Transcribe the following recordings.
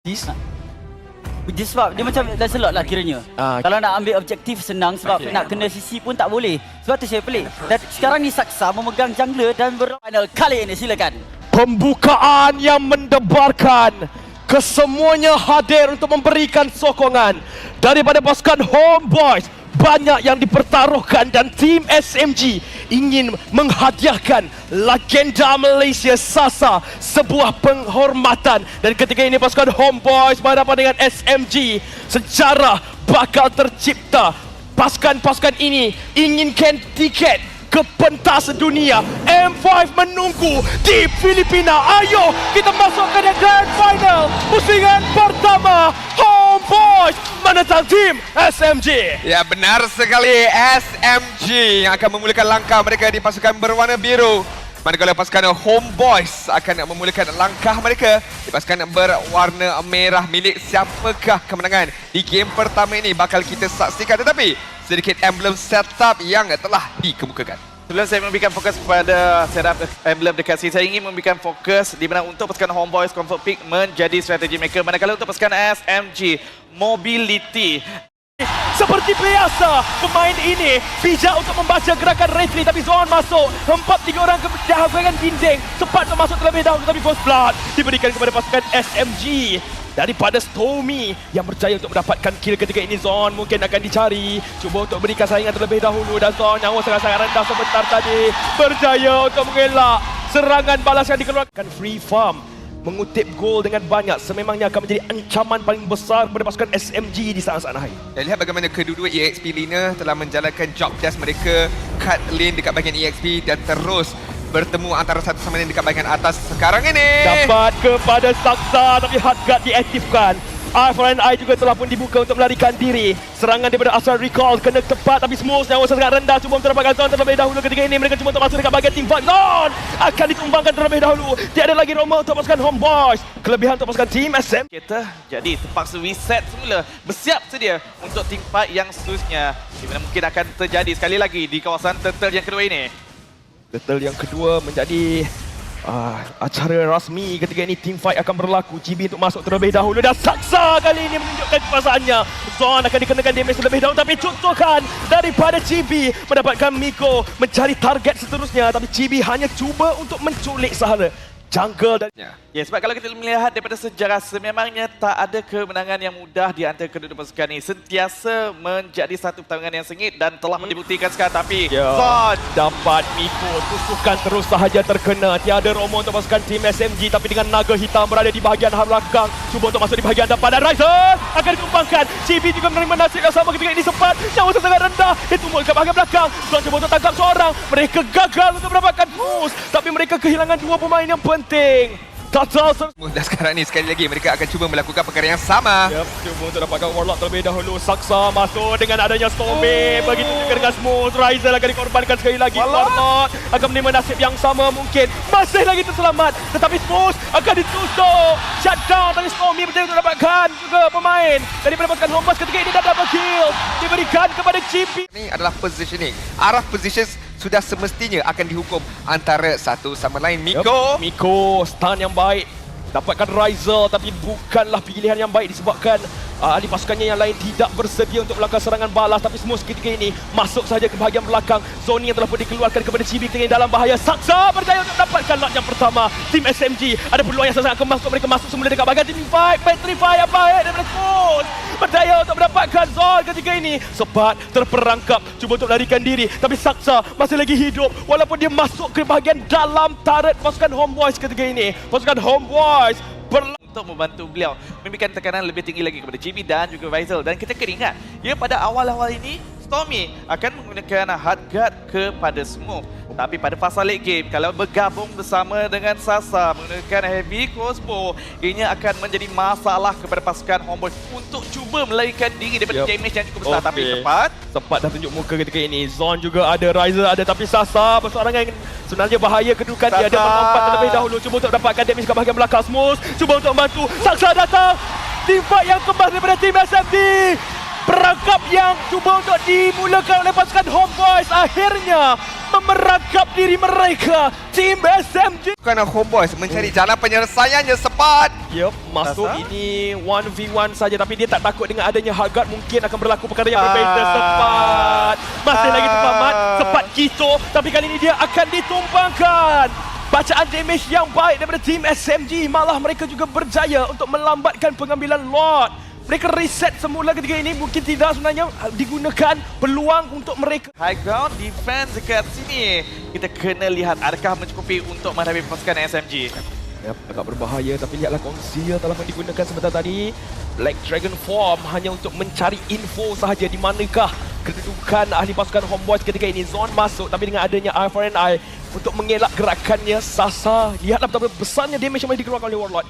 Dia sebab dia macam dah selot lah kiranya. Kalau nak ambil objektif senang sebab nak kena CC pun tak boleh. Sebab tu saya pelik. Dan sekarang ni Saksa memegang jungler dan final kali ini, silakan. Pembukaan yang mendebarkan, kesemuanya hadir untuk memberikan sokongan daripada pasukan Homeboyz. Banyak yang dipertaruhkan dan tim SMG ingin menghadiahkan legenda Malaysia Sasa sebuah penghormatan. Dan ketika ini pasukan Homeboyz berhadapan dengan SMG, sejarah bakal tercipta. Pasukan-pasukan ini inginkan tiket ke pentas dunia. M5 menunggu di Filipina. Ayo kita masuk ke grand final pusingan pertama. Homeboyz menentang tim SMG. Ya, benar sekali, SMG yang akan memulakan langkah mereka di pasukan berwarna biru. Manakala pasukan Homeboyz akan memulakan langkah mereka di pasukan berwarna merah. Milik siapakah kemenangan di game pertama ini bakal kita saksikan. Tetapi sedikit emblem setup yang telah dikemukakan. Sebelum saya memberikan fokus kepada setup emblem dekat sini, saya ingin memberikan fokus di mana untuk pasukan Homeboyz Comfort Pick menjadi strategi mereka. Manakala untuk pasukan SMG, mobility. Seperti biasa, pemain ini bijak untuk membaca gerakan referee, tapi Zon masuk. 4-3 orang ke bahagian dinding. Cepat untuk masuk terlebih dahulu, tapi first blood diberikan kepada pasukan SMG. Daripada Stormy yang berjaya untuk mendapatkan kill ketika ini. Zon mungkin akan dicari, cuba untuk berikan saingan terlebih dahulu. Dan Zon nyawa sangat-sangat rendah sebentar tadi, berjaya untuk mengelak serangan balas yang dikeluarkan. Free farm mengutip gol dengan banyak, sememangnya akan menjadi ancaman paling besar kepada pasukan SMG di saat-saat akhir. Dan lihat bagaimana kedua-dua EXP laner telah menjalankan job desk mereka, cut lane dekat bahagian EXP dan terus bertemu antara satu sama lain dekat bahagian atas. Sekarang ini dapat kepada Saksa, tapi Hardguard diaktifkan. I juga telah pun dibuka untuk melarikan diri. Serangan daripada Astral Recall kena tepat, tapi Smooth nyawa sangat rendah. Cuba untuk dapatkan Zon terlebih dahulu. Ketika ini mereka cuba untuk masuk dekat bahagian team fight. Zon akan ditumbangkan terlebih dahulu. Tiada lagi Roma untuk pasukan Homeboyz. Kelebihan untuk pasukan team SM. Kita jadi terpaksa reset semula, bersiap sedia untuk team fight yang seterusnya, di mana mungkin akan terjadi sekali lagi di kawasan turtle yang kedua ini. Turtle yang kedua menjadi acara rasmi. Ketika ini team fight akan berlaku. GB untuk masuk terlebih dahulu dan Saksa kali ini menunjukkan kekuasaannya. Zon akan dikenakan damage terlebih dahulu, tapi contohkan daripada GB mendapatkan Miko mencari target seterusnya, tapi GB hanya cuba untuk menculik sahaja jungle dan Ya, sebab kalau kita melihat daripada sejarah, sememangnya tak ada kemenangan yang mudah di antara kedua pasukan ini. Sentiasa menjadi satu pertarungan yang sengit dan telah dibuktikan sekarang. Tapi Zon dapat Miko, tusukan terus sahaja terkena. Tiada Romo untuk pasukan tim SMG, tapi dengan naga hitam berada di bahagian belakang. Cuba untuk masuk di bahagian depan dan Ryzer akan dikembangkan. CB juga menerima nasib yang sama ketika ini sempat. Nyawa sangat rendah, ditumbuk ke bahagian belakang. Zon cuba untuk tangkap seorang. Mereka gagal untuk mendapatkan boost, tapi mereka kehilangan dua pemain yang penting. dan sekarang ni sekali lagi mereka akan cuba melakukan perkara yang sama. Cuba untuk dapatkan Warlock terlebih dahulu. Saksa masuk dengan adanya Stormy. Begitu juga dengan Smooth. Ryzel akan dikorbankan sekali lagi. Warlock akan menerima nasib yang sama mungkin. Masih lagi terselamat. Tetapi Smooth akan ditusuk. Shutdown, tapi Stormy berjaya untuk dapatkan juga pemain daripada pasukan Homeboyz ketika ini dah double kill. Diberikan kepada GP. Ini adalah positioning. Arah position sudah semestinya akan dihukum antara satu sama lain. Miko stun yang baik, dapatkan Ryzel, tapi bukanlah pilihan yang baik disebabkan ahli pasukannya yang lain tidak bersedia untuk melakukan serangan balas. Tapi Smooth ketika ini masuk saja ke bahagian belakang. Zoni yang telah pun dikeluarkan kepada Chibi ketika ini dalam bahaya. Saksa berjaya untuk mendapatkan lot yang pertama. Tim SMG ada peluang yang sangat kemas untuk mereka masuk semula dekat bahagian team fight. Petrify yang baik daripada Smooth, berjaya untuk mendapatkan Zon ketika ini. Sempat terperangkap, cuba untuk larikan diri, tapi Saksa masih lagi hidup walaupun dia masuk ke bahagian dalam turret pasukan Homeboyz ketika ini. Pasukan Homeboyz untuk membantu beliau memberikan tekanan lebih tinggi lagi kepada GB dan juga Ryzel. Dan kita kena ingat, ya pada awal-awal ini Stormy akan menggunakan Hardguard kepada Smooth. Tapi pada fasa late game, kalau bergabung bersama dengan Sasa menggunakan Heavy Crossbow, ini akan menjadi masalah kepada pasukan Homeboyz untuk cuba melarikan diri daripada damage yang cukup besar. Tapi sempat dah tunjuk muka ketika ini. Zon juga ada, Ryzel ada, tapi Sasa bersorangan. Sebenarnya bahaya kedudukan dia. Dia melompat terlebih dahulu, cuba untuk dapatkan damage ke bahagian belakang. Smooth cuba untuk membantu. Saksa datang. Team fight yang kemas daripada tim SMD. Perangkap yang cuba untuk dimulakan oleh pasukan Homeboyz akhirnya merangkap diri mereka. Tim SMG. Kerana Homeboys mencari jalan penyelesaiannya cepat. Yup, masuk Rasa? ini 1v1 saja, tapi dia tak takut dengan adanya Haggard. Mungkin akan berlaku perkara yang berbeza. Sepat masih lagi terpamat. Sepat Kito, tapi kali ini dia akan ditumbangkan. Bacaan damage yang baik daripada tim SMG, malah mereka juga berjaya untuk melambatkan pengambilan Lord. Mereka reset semula ketika ini, mungkin tidak sebenarnya digunakan peluang untuk mereka. High ground defense dekat sini. Kita kena lihat adakah mencukupi untuk menghadapi pasukan SMG. Yap, agak berbahaya, tapi lihatlah Conceal telah pun digunakan sebentar tadi. Black Dragon Form hanya untuk mencari info sahaja di manakah kedudukan ahli pasukan Homeboys ketika ini. Zone masuk, tapi dengan adanya Eye for an Eye untuk mengelak gerakannya Sasa. Lihatlah betapa besarnya damage yang boleh dikeluarkan oleh Warlord.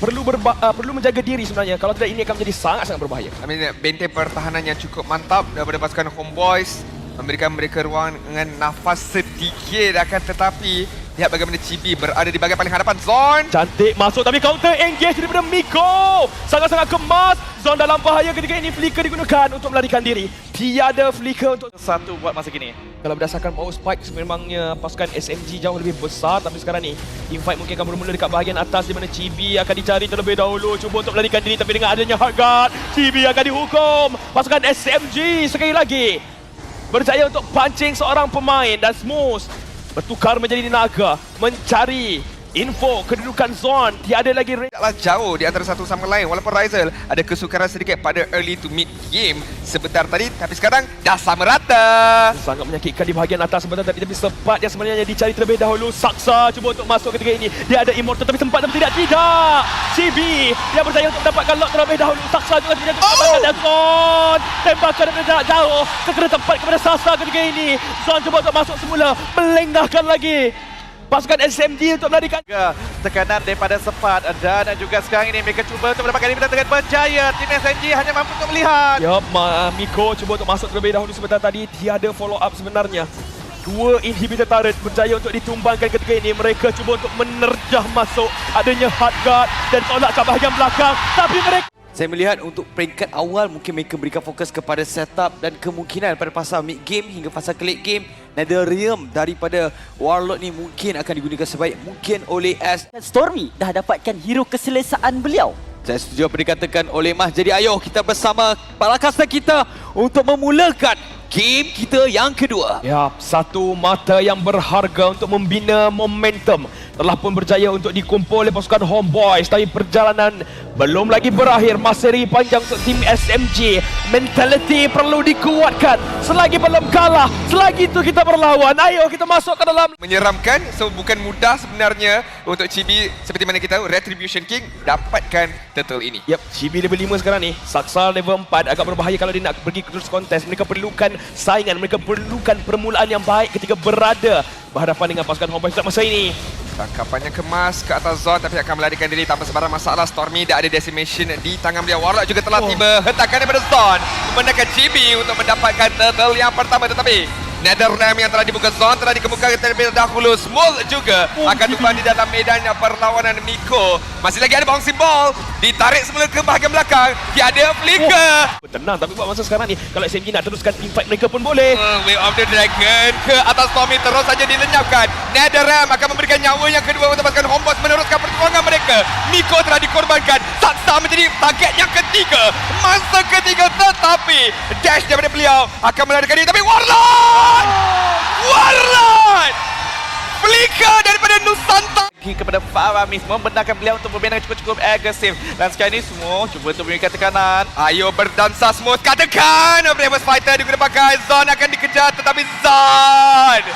Perlu menjaga diri sebenarnya. Kalau tidak, ini akan menjadi sangat-sangat berbahaya. Benteng pertahanan yang cukup mantap daripada pasukan Homeboys, memberikan mereka ruang dengan nafas sedikit, akan tetapi lihat bagaimana Chibi berada di bahagian paling hadapan. Zone Cantik masuk, tapi counter engage daripada Miko. Sangat-sangat kemas. Zone dalam bahaya ketika ini. Flicker digunakan untuk melarikan diri. Tiada flicker untuk Satu buat masa kini. Kalau berdasarkan power spike, memangnya pasukan SMG jauh lebih besar. Tapi sekarang ni, teamfight mungkin akan bermula dekat bahagian atas, di mana Chibi akan dicari terlebih dahulu. Cuba untuk melarikan diri, tapi dengan adanya Haggard, Chibi akan dihukum. Pasukan SMG sekali lagi berjaya untuk pancing seorang pemain, dan Smooth bertukar menjadi naga, mencari info kedudukan Zone. Tiada lagi tidaklah jauh di antara satu sama lain, walaupun Rizal ada kesukaran sedikit pada early to mid game sebentar tadi, tapi sekarang dah sama rata. sangat menyakitkan di bahagian atas sebentar tadi, tapi sempat yang sebenarnya dicari terlebih dahulu. Saksa cuba untuk masuk ketika ini. Dia ada Immortal, tapi sempat tapi tidak. Chibi yang berjaya untuk mendapatkan lock terlebih dahulu. Saksa juga tidak mendapatkan Zone. Tembakan daripada jarak jauh kena tempat kepada Sasa ketika ini. Zone cuba untuk masuk semula, melengahkan lagi pasukan SMG untuk melarikan. Tekanan daripada Sepat dan juga sekarang ini mereka cuba untuk mendapatkan ini dengan berjaya. Tim SMG hanya mampu untuk melihat. Yup, Miko cuba untuk masuk terlebih dahulu sebentar tadi. Tiada follow up sebenarnya. Dua inhibitor turret berjaya untuk ditumbangkan ketika ini. Mereka cuba untuk menerjah masuk adanya Haggard dan tolak ke bahagian belakang. Tapi mereka, saya melihat untuk peringkat awal mungkin mereka berikan fokus kepada setup dan kemungkinan pada fasa mid game hingga fasa late game. Netherrealm daripada Warlord ni mungkin akan digunakan sebaik mungkin oleh S. Stormy dah dapatkan hero keselesaan beliau. Saya setuju apa dikatakan oleh Mas. Jadi ayo kita bersama para caster kita untuk memulakan game kita yang kedua. Yap, satu mata yang berharga untuk membina momentum telah pun berjaya untuk dikumpul oleh pasukan Homeboys, tapi perjalanan belum lagi berakhir. Masih lagi panjang untuk tim SMG. Mentality perlu dikuatkan. Selagi belum kalah, selagi itu kita berlawan. Ayo kita masuk ke dalam. Menyeramkan, so bukan mudah sebenarnya untuk Chibi, seperti mana kita tahu Retribution King dapatkan turtle ini. Yap, Chibi level 5 sekarang ni. Saksa level 4 agak berbahaya kalau dia nak pergi ke terus kontes. Mereka perlukan saingan, mereka perlukan permulaan yang baik ketika berada berhadapan dengan pasukan Homeboys pada masa ini. Tangkapannya kemas ke atas Zone, tapi akan melarikan diri tanpa sebarang masalah. Stormy dah ada decimation di tangan beliau. Warlock juga telah tiba, hentakan daripada Zone membenarkan Chibi untuk mendapatkan turtle yang pertama, tetapi Netherrealm yang telah dibuka. Zone telah dikemukakan terlebih dahulu. Small juga akan tumpah di dalam medan perlawanan. Miko masih lagi ada bouncing ball, ditarik semula ke bahagian belakang. Tiada flicker. Tenang, tapi buat masa sekarang ni kalau SMG nak teruskan teamfight mereka pun boleh. Way of the Dragon ke atas Stormy terus saja dilenyapkan. Netherrealm akan memberikan nyawa yang kedua untuk pasukan Homeboys meneruskan perjuangan mereka. Miko telah dikorbankan. Saksa menjadi target yang ketiga, masa ketiga, tetapi dash daripada beliau akan melarikan diri. Tapi Warlord flicker daripada Nusantara Kepada Faramis membenarkan beliau untuk bermain dengan cukup agresif. Dan sekarang ini semua cuba untuk memberikan tekanan. Ayo berdansa semua. Katakan Bravest Fighter digunakan pakai. Zone akan dikejar, tetapi Zone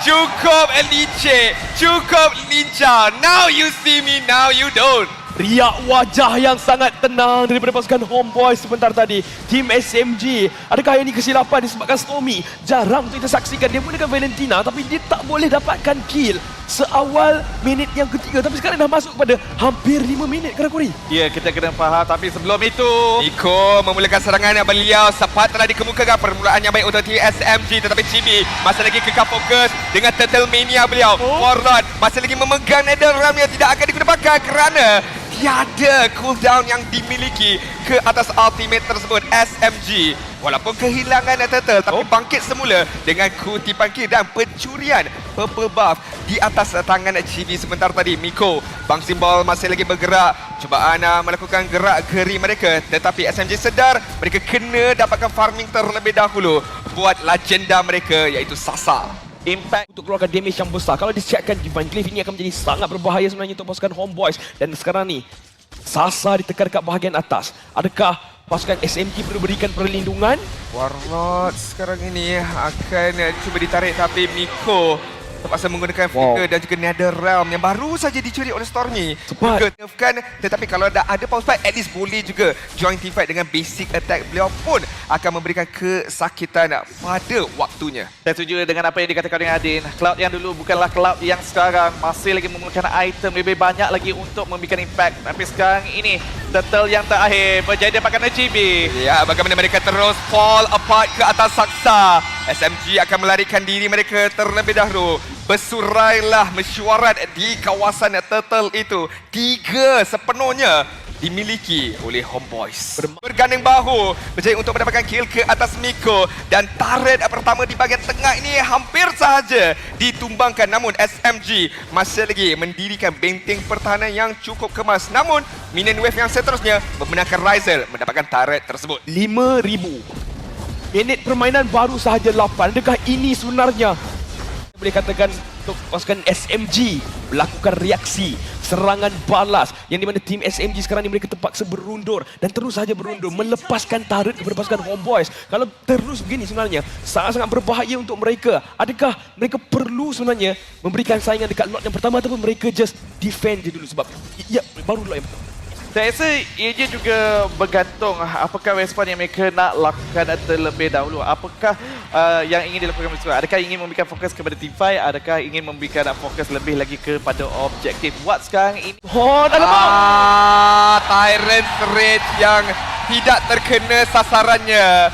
cukup licik, cukup lincah. Now you see me, now you don't. Riak wajah yang sangat tenang daripada pasukan Homeboys sebentar tadi. Tim SMG, adakah ini kesilapan disebabkan Stormy jarang untuk kita saksikan. Dia menggunakan Valentina, tapi dia tak boleh dapatkan kill seawal minit yang ketiga. Tapi sekarang dah masuk kepada hampir 5 minit Karakuri. Ya, kita kena faham. Tapi sebelum itu, Miko memulakan serangan beliau. Sempat telah dikemukakan permulaan yang baik untuk tim SMG, tetapi Chibi masih lagi kekal fokus dengan Turtle Mania beliau. Warlord masih lagi memegang Netherrealm yang tidak akan digunakan kerana tiada cooldown yang dimiliki ke atas ultimate tersebut SMG. Walaupun kehilangan turtle tapi bangkit semula dengan kutipan kill dan pencurian purple buff di atas tangan Chibi sebentar tadi. Miko, bouncing ball masih lagi bergerak, cubaan melakukan gerak geri mereka, tetapi SMG sedar mereka kena dapatkan farming terlebih dahulu buat legenda mereka iaitu Sasa. Impact Untuk keluarkan damage yang besar. Kalau disiapkan Divine Glyph ini akan menjadi sangat berbahaya sebenarnya untuk pasukan Homeboys. Dan sekarang ni Sasa ditekan dekat bahagian atas. Adakah pasukan SMG perlu berikan perlindungan? Warlord sekarang ini akan cuba ditarik tapi Miko terpaksa menggunakan Flicker dan juga Netherrealm yang baru saja dicuri oleh Stormy. Cepat. Nerfkan, tetapi kalau ada power spike, at least boleh juga join team fight dengan basic attack. Beliau pun akan memberikan kesakitan pada waktunya. Saya setuju dengan apa yang dikatakan oleh Adin. Cloud yang dulu bukanlah Cloud yang sekarang. Masih lagi memerlukan item lebih banyak lagi untuk memberikan impact. Tapi sekarang ini, turtle yang terakhir berjaya dapatkan Chibi. Ya, bagaimana mereka terus fall apart ke atas Saksa. SMG akan melarikan diri mereka terlebih dahulu. Bersurailah mesyuarat di kawasan turtle itu. 3 sepenuhnya dimiliki oleh Homeboys. Berganding bahu berjaya untuk mendapatkan kill ke atas Miko dan turret pertama di bahagian tengah ini hampir sahaja ditumbangkan, namun SMG masih lagi mendirikan benteng pertahanan yang cukup kemas. Namun minion wave yang seterusnya membenarkan Ryzel mendapatkan turret tersebut. 5,000 minit permainan baru sahaja 8. Adakah ini sebenarnya boleh katakan untuk pasukan SMG melakukan reaksi serangan balas yang di mana tim SMG sekarang ni mereka terpaksa berundur dan terus saja berundur melepaskan turret kepada pasukan Homeboys. Kalau terus begini sebenarnya sangat-sangat berbahaya untuk mereka. Adakah mereka perlu sebenarnya memberikan saingan dekat lot yang pertama ataupun mereka just defend je dulu sebab ya baru lot yang pertama. Saya rasa ia juga bergantung apakah respon yang mereka nak lakukan terlebih dahulu. Apakah yang ingin dilakukan mereka? Adakah ingin memberikan fokus kepada team fight? Adakah ingin memberikan fokus lebih lagi kepada objektif? Buat sekarang ini. Tyrant Rage yang tidak terkena sasarannya.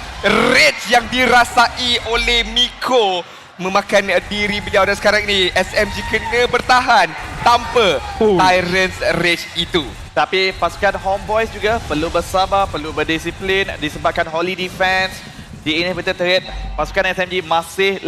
Rage yang dirasai oleh Miko memakan diri beliau dan sekarang ini SMG kena bertahan tanpa Tyrant Rage itu. Tapi pasukan Homeboys juga perlu bersabar, perlu berdisiplin disebabkan Holy Defense di inhibitor turret. Pasukan SMG masih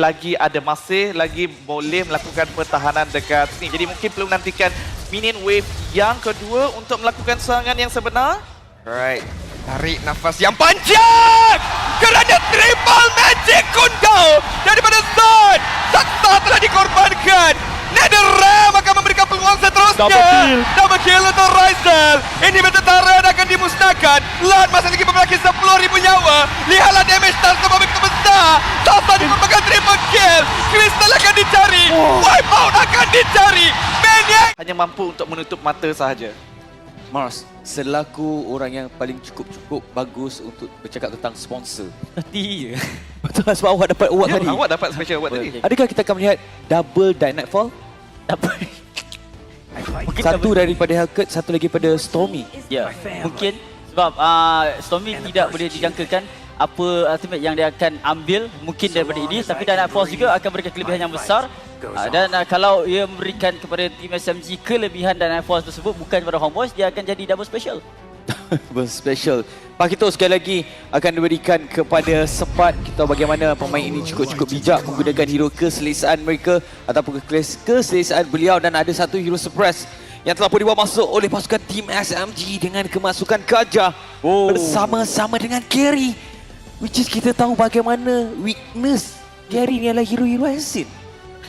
lagi boleh melakukan pertahanan dekat sini. Jadi mungkin perlu menantikan minion wave yang kedua untuk melakukan serangan yang sebenar. Alright, tarik nafas yang panjang kerana triple magic kundal daripada Zon. Saksa telah dikorbankan. Netherrealm akan memberikan peluang seterusnya. Double kill untuk Ryzel. Inhibitor turret akan dimusnahkan. Lan masih lagi memiliki 10,000 nyawa. Lihatlah damage tersebut begitu besar. Sasa dikorbankan triple kill. Crystal akan dicari. Wipeout akan dicari. Maniac Hanya mampu untuk menutup mata sahaja. Mars, selaku orang yang paling cukup bagus untuk bercakap tentang sponsor. Hati je. Betul lah, sebab awak dapat award tadi. Awak dapat special award tadi. Adakah kita akan melihat double Dark Nightfall? Dapat. Mungkin Satu daripada Hellcat, satu lagi pada Stormy. Ya, mungkin sebab Stormy tidak boleh dijangkakan apa ultimate yang dia akan ambil mungkin daripada ini, tapi Dark Force juga akan memberikan kelebihan yang besar. Dan kalau ia memberikan kepada tim SMG kelebihan Dark Force tersebut bukan kepada Homeboys, dia akan jadi double special. Special. Pak Kito sekali lagi akan diberikan kepada Sepat. Kita tahu bagaimana pemain ini cukup bijak menggunakan hero keselesaan mereka ataupun keselesaan beliau, dan ada satu hero suppress yang telah pun dibawa masuk oleh pasukan tim SMG dengan kemasukan Gajah bersama-sama dengan Carry, which is kita tahu bagaimana weakness Carry ni adalah hero-hero asin.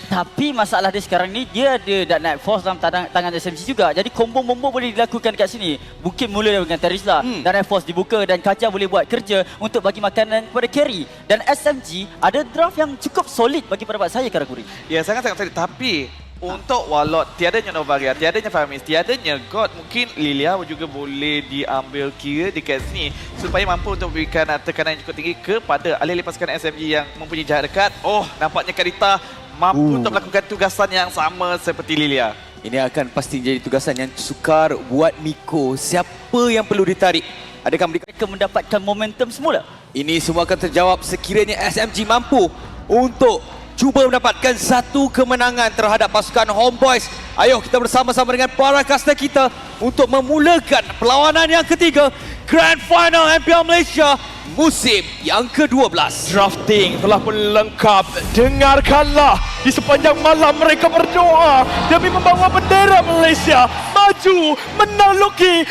Tapi masalah dia sekarang ni, dia ada Dark Knight Force dalam tangan SMG juga. Jadi combo-combo boleh dilakukan kat sini. Mungkin mula dengan Terizla. Dark Knight Force dibuka dan Kaja boleh buat kerja untuk bagi makanan kepada carry. Dan SMG ada draft yang cukup solid bagi pendapat saya, Karakuri. Ya, sangat-sangat solid. Tapi untuk Warlord, tiadanya Novaria, tiadanya Farmis, tiadanya God, mungkin Lilia juga boleh diambil kira dekat sini supaya mampu untuk memberikan tekanan yang cukup tinggi kepada alih-alih pasukan SMG yang mempunyai jarak dekat. Oh, nampaknya Karita mampu untuk melakukan tugasan yang sama seperti Lilia. Ini akan pasti jadi tugasan yang sukar buat Miko. Siapa yang perlu ditarik? Adakah Mereka mendapatkan momentum semula. ini semua akan terjawab sekiranya SMG mampu untuk cuba mendapatkan satu kemenangan terhadap pasukan Homeboys Ayo kita bersama-sama dengan para caster kita untuk memulakan perlawanan yang ketiga Grand Final MPL Malaysia musim yang ke-12. Drafting telah pun lengkap. Dengarkanlah, di sepanjang malam mereka berdoa demi membawa bendera Malaysia maju menaluki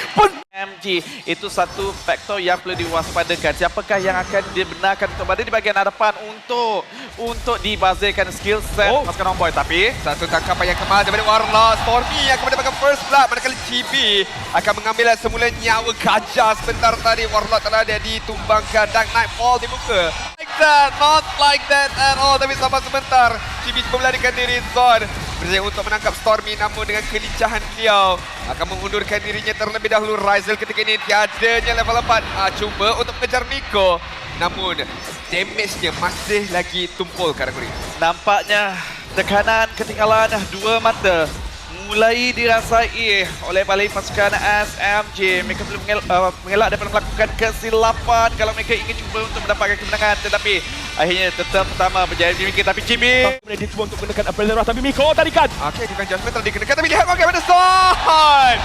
MG itu satu faktor yang perlu diwaspadakan. Siapakah yang akan dibenarkan untuk berada di bahagian hadapan untuk dibazirkan skill set pasukan Homeboy. Tapi satu tangkapan yang kemal daripada Warlock. Stormy akan mendapatkan first blood, manakala GB akan mengambil semula nyawa gajah sebentar tadi. Warlock telah dia ditumbangkan. Dark Nightfall di muka. Like that, not like that at all. Tapi sabar sebentar. GB cuba melarikan diri. Zon berjaya untuk menangkap Stormy, namun dengan kelincahan beliau akan mengundurkan dirinya terlebih dahulu. Ryzel ketika ini tiadanya level 4. Cuba untuk mengejar Miko, namun damage-nya masih lagi tumpul Karakuri. nampaknya tekanan ketinggalan dua mata mulai dirasai oleh balik pasukan SMG. Mereka perlu mengelak daripada melakukan kesilapan kalau mereka ingin cuba untuk mendapatkan kemenangan, tetapi akhirnya tetap pertama berjaya dimiliki. Tapi Chibi dia cuba untuk menekan Apelera, tapi Miko tarikan. Okey, defense judgment telah dikenakan, tapi lihat bagaimana Zon!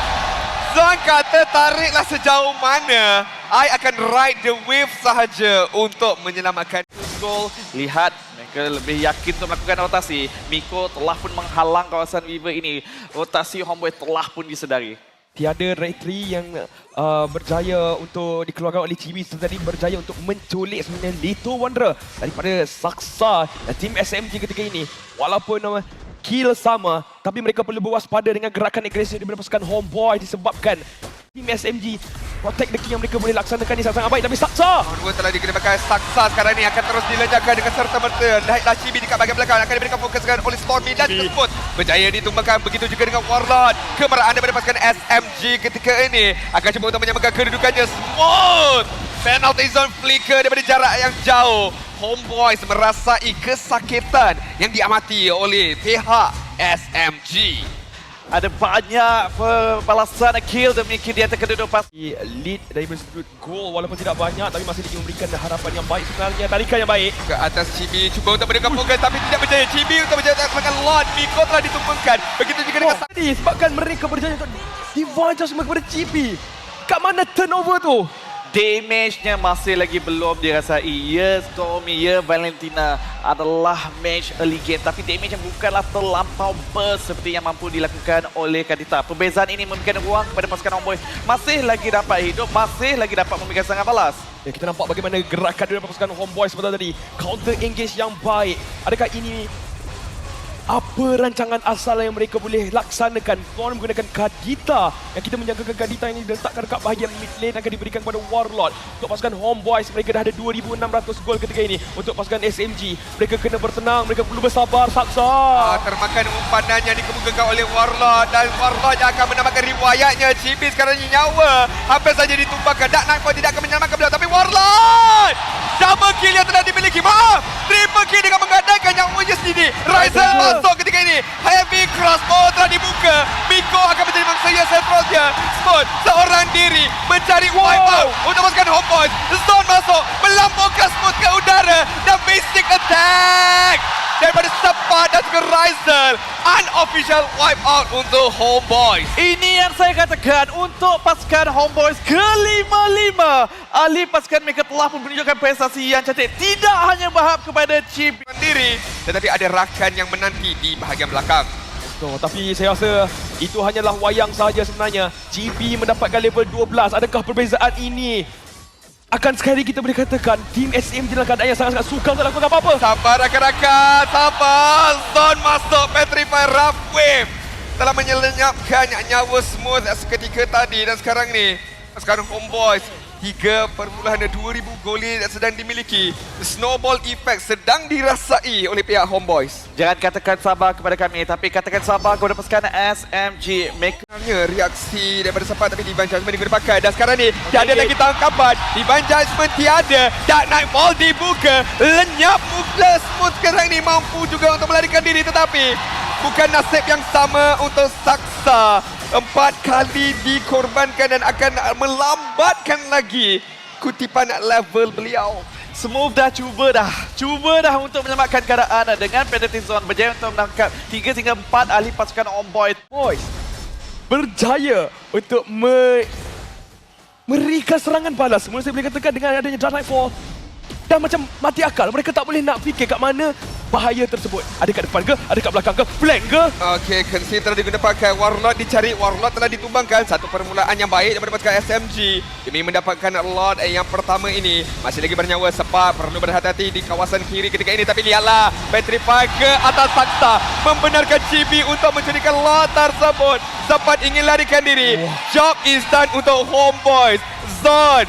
Zon kata tariklah sejauh mana. I akan ride the wave sahaja untuk menyelamatkan gol. Lihat mereka lebih yakin untuk melakukan rotasi. Miko telah pun menghalang kawasan Weaver ini. Rotasi Homeboy telah pun disedari. Tiada retry yang berjaya untuk dikeluarkan oleh Chibi, tetapi berjaya untuk menculik sebenarnya Little Wanderer daripada Saksa dan tim SMG ketika ini. Walaupun kill sama, tapi mereka perlu berwaspada dengan gerakan agresif daripada pasukan Homeboy disebabkan tim SMG protect the key yang mereka boleh laksanakan ni sangat-sangat baik. Tapi Saksa Onward telah dikenakan. Saksa sekarang ni akan terus dilenyapkan dengan serta-merta. Naiklah Chibi dekat bahagian belakang, akan diberikan fokus oleh Stormy dan tersebut berjaya ditumbangkan. Begitu juga dengan Warlord. Kemarahan daripada pasukan SMG ketika ini akan cuba untuk menyamakan kedudukannya. Smooth penalty zone flicker daripada jarak yang jauh. Homeboys merasai kesakitan yang diamati oleh pihak SMG. Ada banyak pembalasan kill demi di atas kedudukan. lead daripada sudut gol walaupun tidak banyak, tapi masih lagi memberikan harapan yang baik sebenarnya. Tarikan yang baik Ke atas Chibi, cuba untuk mendekat fokus tapi tidak berjaya. Chibi untuk berjaya dengan Lord. Miko telah ditumbangkan. Begitu juga dengan tadi sebabkan mereka berjaya untuk divine judgment kepada Chibi. Kat mana turnover tu? Damage-nya masih lagi belum dirasai. Ya Stormy, ya Valentina adalah match early game, tapi damage yang bukanlah terlampau burst seperti yang mampu dilakukan oleh Kadita. Perbezaan ini memberikan ruang kepada pasukan Homeboy masih lagi dapat hidup, masih lagi dapat memberikan serangan balas. Ya, kita nampak bagaimana gerakan daripada pasukan Homeboy sebentar tadi. Counter engage yang baik. Adakah ini apa rancangan asal yang mereka boleh laksanakan? Tuan menggunakan Kadita yang kita menjangkakan Kadita ini diletakkan dekat bahagian mid lane akan diberikan kepada Warlord. Untuk pasukan Homeboys, mereka dah ada 2,600 gol ketika ini. Untuk pasukan SMG, mereka kena bertenang, mereka perlu bersabar. Saksa termakan umpan yang dikemukakan oleh Warlord, dan Warlord yang akan menambahkan riwayatnya. Chibi sekarang ini nyawa hampir saja ditumbangkan. Dark Knight pun tidak akan menyelamatkan beliau, tapi Warlord double kill yang telah dimiliki. Maaf, triple kill dengan menggadaikan nyawanya sendiri. Ryzel masuk ketika ini. Heavy crossbow telah dibuka. Miko akan menjadi mangsanya seterusnya. Smooth seorang diri mencari wipeout untuk pasukan Homeboys. Zone masuk, melampaukan Smooth ke udara dan basic attack daripada Sepat dan juga Ryzel. Unofficial wipeout untuk Homeboys. Ini yang saya katakan untuk pasukan Homeboys ke-5-5. Ahli pasukan mereka telah pun menunjukkan prestasi yang cantik. Tidak hanya berharap kepada Chibi Sendiri, tetapi ada rakan yang menanti di bahagian belakang. tapi saya rasa itu hanyalah wayang sahaja sebenarnya. GB mendapatkan level 12. Adakah perbezaan ini akan sekali kita boleh katakan tim SMG dalam keadaan yang sangat-sangat sukar tak lakukan apa-apa? Sabar rakan-rakan, sabar. Zone masuk, Petrify Rough Wave telah menyelenyapkan nyawa Smooth seketika tadi, dan sekarang ni pasukan Homeboys 3.2,000 goli yang sedang dimiliki. Snowball effect sedang dirasai oleh pihak Homeboys. Jangan katakan sabar kepada kami, tapi katakan sabar kepada pasukan SMG. Mereka Sebenarnya reaksi daripada Sepat, tapi Divine Judgment digunakan, dan sekarang ni tiada lagi tangkapan. Divine Judgment tiada. Dark Nightfall dibuka. Lenyap Mufla. Smooth sekarang ni mampu juga untuk melarikan diri, tetapi bukan nasib yang sama untuk Saksa. 4 kali dikorbankan dan akan melambatkan lagi kutipan level beliau. Smooth dah cuba dah untuk menyelamatkan keadaan dengan penalty zone berjaya untuk menangkap 3 hingga 4 ahli pasukan Homeboys. Boys berjaya untuk memberikan serangan balas. Semula saya boleh katakan dengan adanya Dark Nightfall dah macam mati akal. Mereka tak boleh nak fikir kat mana bahaya tersebut. Ada kat depan ke? Ada kat belakang ke? Flank ke? Okey, Kensin telah digunakan. Warlord dicari. Warlord telah ditumbangkan. Satu permulaan yang baik daripada pasukan SMG demi mendapatkan Lord yang pertama ini. Masih lagi bernyawa sebab perlu berhati-hati di kawasan kiri ketika ini. Tapi lihatlah, Petrify ke atas Saksa membenarkan GB untuk mencurikan Lord tersebut. Sempat ingin larikan diri. Job is done untuk Homeboys. Zone,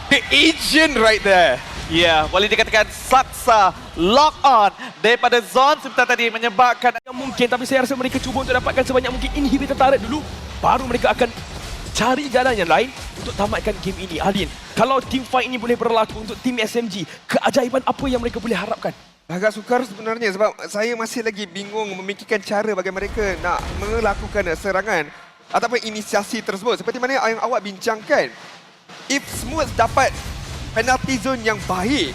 the agent right there. Ya, boleh dikatakan Saksa lock on daripada zone sebentar tadi menyebabkan Yang mungkin, tapi saya rasa mereka cuba untuk dapatkan sebanyak mungkin inhibitor turret dulu. Baru mereka akan cari jalan yang lain untuk tamatkan game ini. Alin, kalau team fight ini boleh berlaku untuk tim SMG, keajaiban apa yang mereka boleh harapkan? Agak sukar sebenarnya sebab saya masih lagi bingung memikirkan cara bagi mereka nak melakukan serangan ataupun inisiasi tersebut. Seperti mana yang awak bincangkan, if Smooth dapat penalty zone yang baik,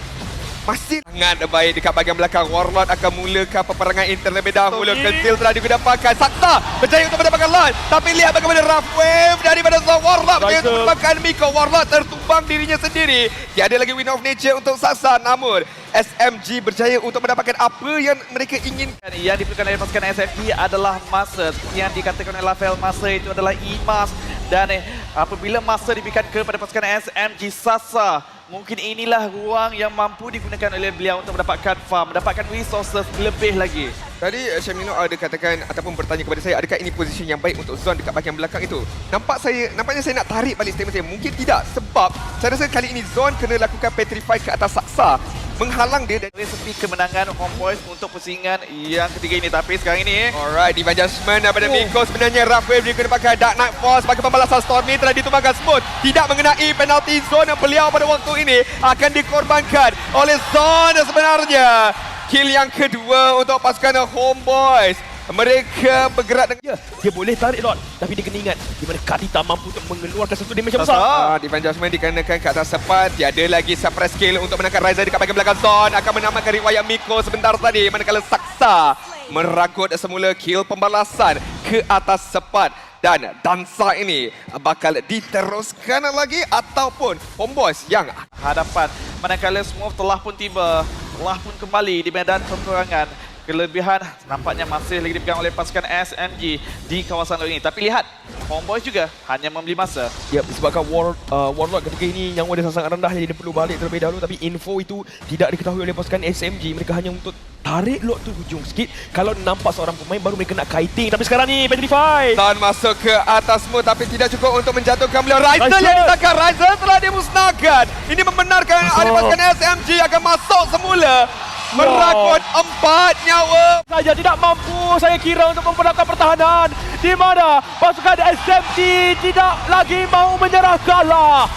masih sangat baik dekat bahagian belakang. Warlord akan mulakan peperangan in terlebih dahulu. Kensil telah digunakan. Saksa berjaya untuk mendapatkan Lord. Tapi lihat bagaimana rough wave daripada Warlord berjaya untuk mendapatkan Miko. Warlord tertumbang dirinya sendiri. Tiada lagi win of nature untuk Saksa. Namun SMG berjaya untuk mendapatkan apa yang mereka inginkan. yang diperlukan oleh pasukan SFG adalah masa. Yang dikatakan oleh Lafel, masa itu adalah emas. Dan apabila masa diberikan kepada pasukan SMG Sasa, mungkin inilah ruang yang mampu digunakan oleh beliau untuk mendapatkan farm, mendapatkan resources lebih lagi. Tadi Syamino ada katakan ataupun bertanya kepada saya, adakah ini posisi yang baik untuk Zon dekat bahagian belakang itu? Nampaknya saya nak tarik balik statement saya. Mungkin tidak, sebab saya rasa kali ini Zon kena lakukan Petrify ke atas Saksa, menghalang dia dari Resepi kemenangan Homeboys untuk pusingan yang ketiga ini. Tapi sekarang ini alright, Divine Judgment daripada Miko. Sebenarnya Rough Wave dia pakai Dark Knight Force sebagai pembalasan. Stormy telah ditumbangkan. Smooth tidak mengenai penalty zone yang beliau pada waktu ini akan dikorbankan oleh Zone sebenarnya. Kill yang kedua untuk pasukan Homeboys. Mereka bergerak dengan... Ya, dia boleh tarik Lord, tapi dia kena ingat di mana Kadita mampu untuk mengeluarkan satu damage yang besar. Divine Judgment dikenakan ke atas sepat. Tiada lagi suppress skill untuk menangkap Ryza dekat bahagian belakang Zone. Akan menamatkan riwayat Miko sebentar tadi. Manakala Saksa merakut semula kill pembalasan ke atas sepat. Dan dansa ini bakal diteruskan lagi ataupun Homeboys yang hadapan. Manakala Smooth telah pun tiba, telah pun kembali di medan peperangan. Kelebihan nampaknya masih lagi dipegang oleh pasukan SMG di kawasan lain ini. Tapi lihat, Homeboys juga hanya membeli masa. Ya, disebabkan Warlord ketika ini nyawa dia sangat rendah, jadi dia perlu balik terlebih dahulu. Tapi info itu tidak diketahui oleh pasukan SMG. Mereka hanya untuk tarik Lord tu hujung sikit. Kalau nampak seorang pemain baru mereka nak kiting. Tapi sekarang ni Petrify Dan masuk ke atas Smooth tapi tidak cukup untuk menjatuhkan beliau. Ryza yang ditangkap. Ryza telah dimusnahkan. Ini membenarkan ahli pasukan SMG akan masuk semula. Merakut 4 nyawa. saja tidak mampu saya kira untuk mempertahankan pertahanan, di mana pasukan SMG tidak lagi mau menyerah kalah.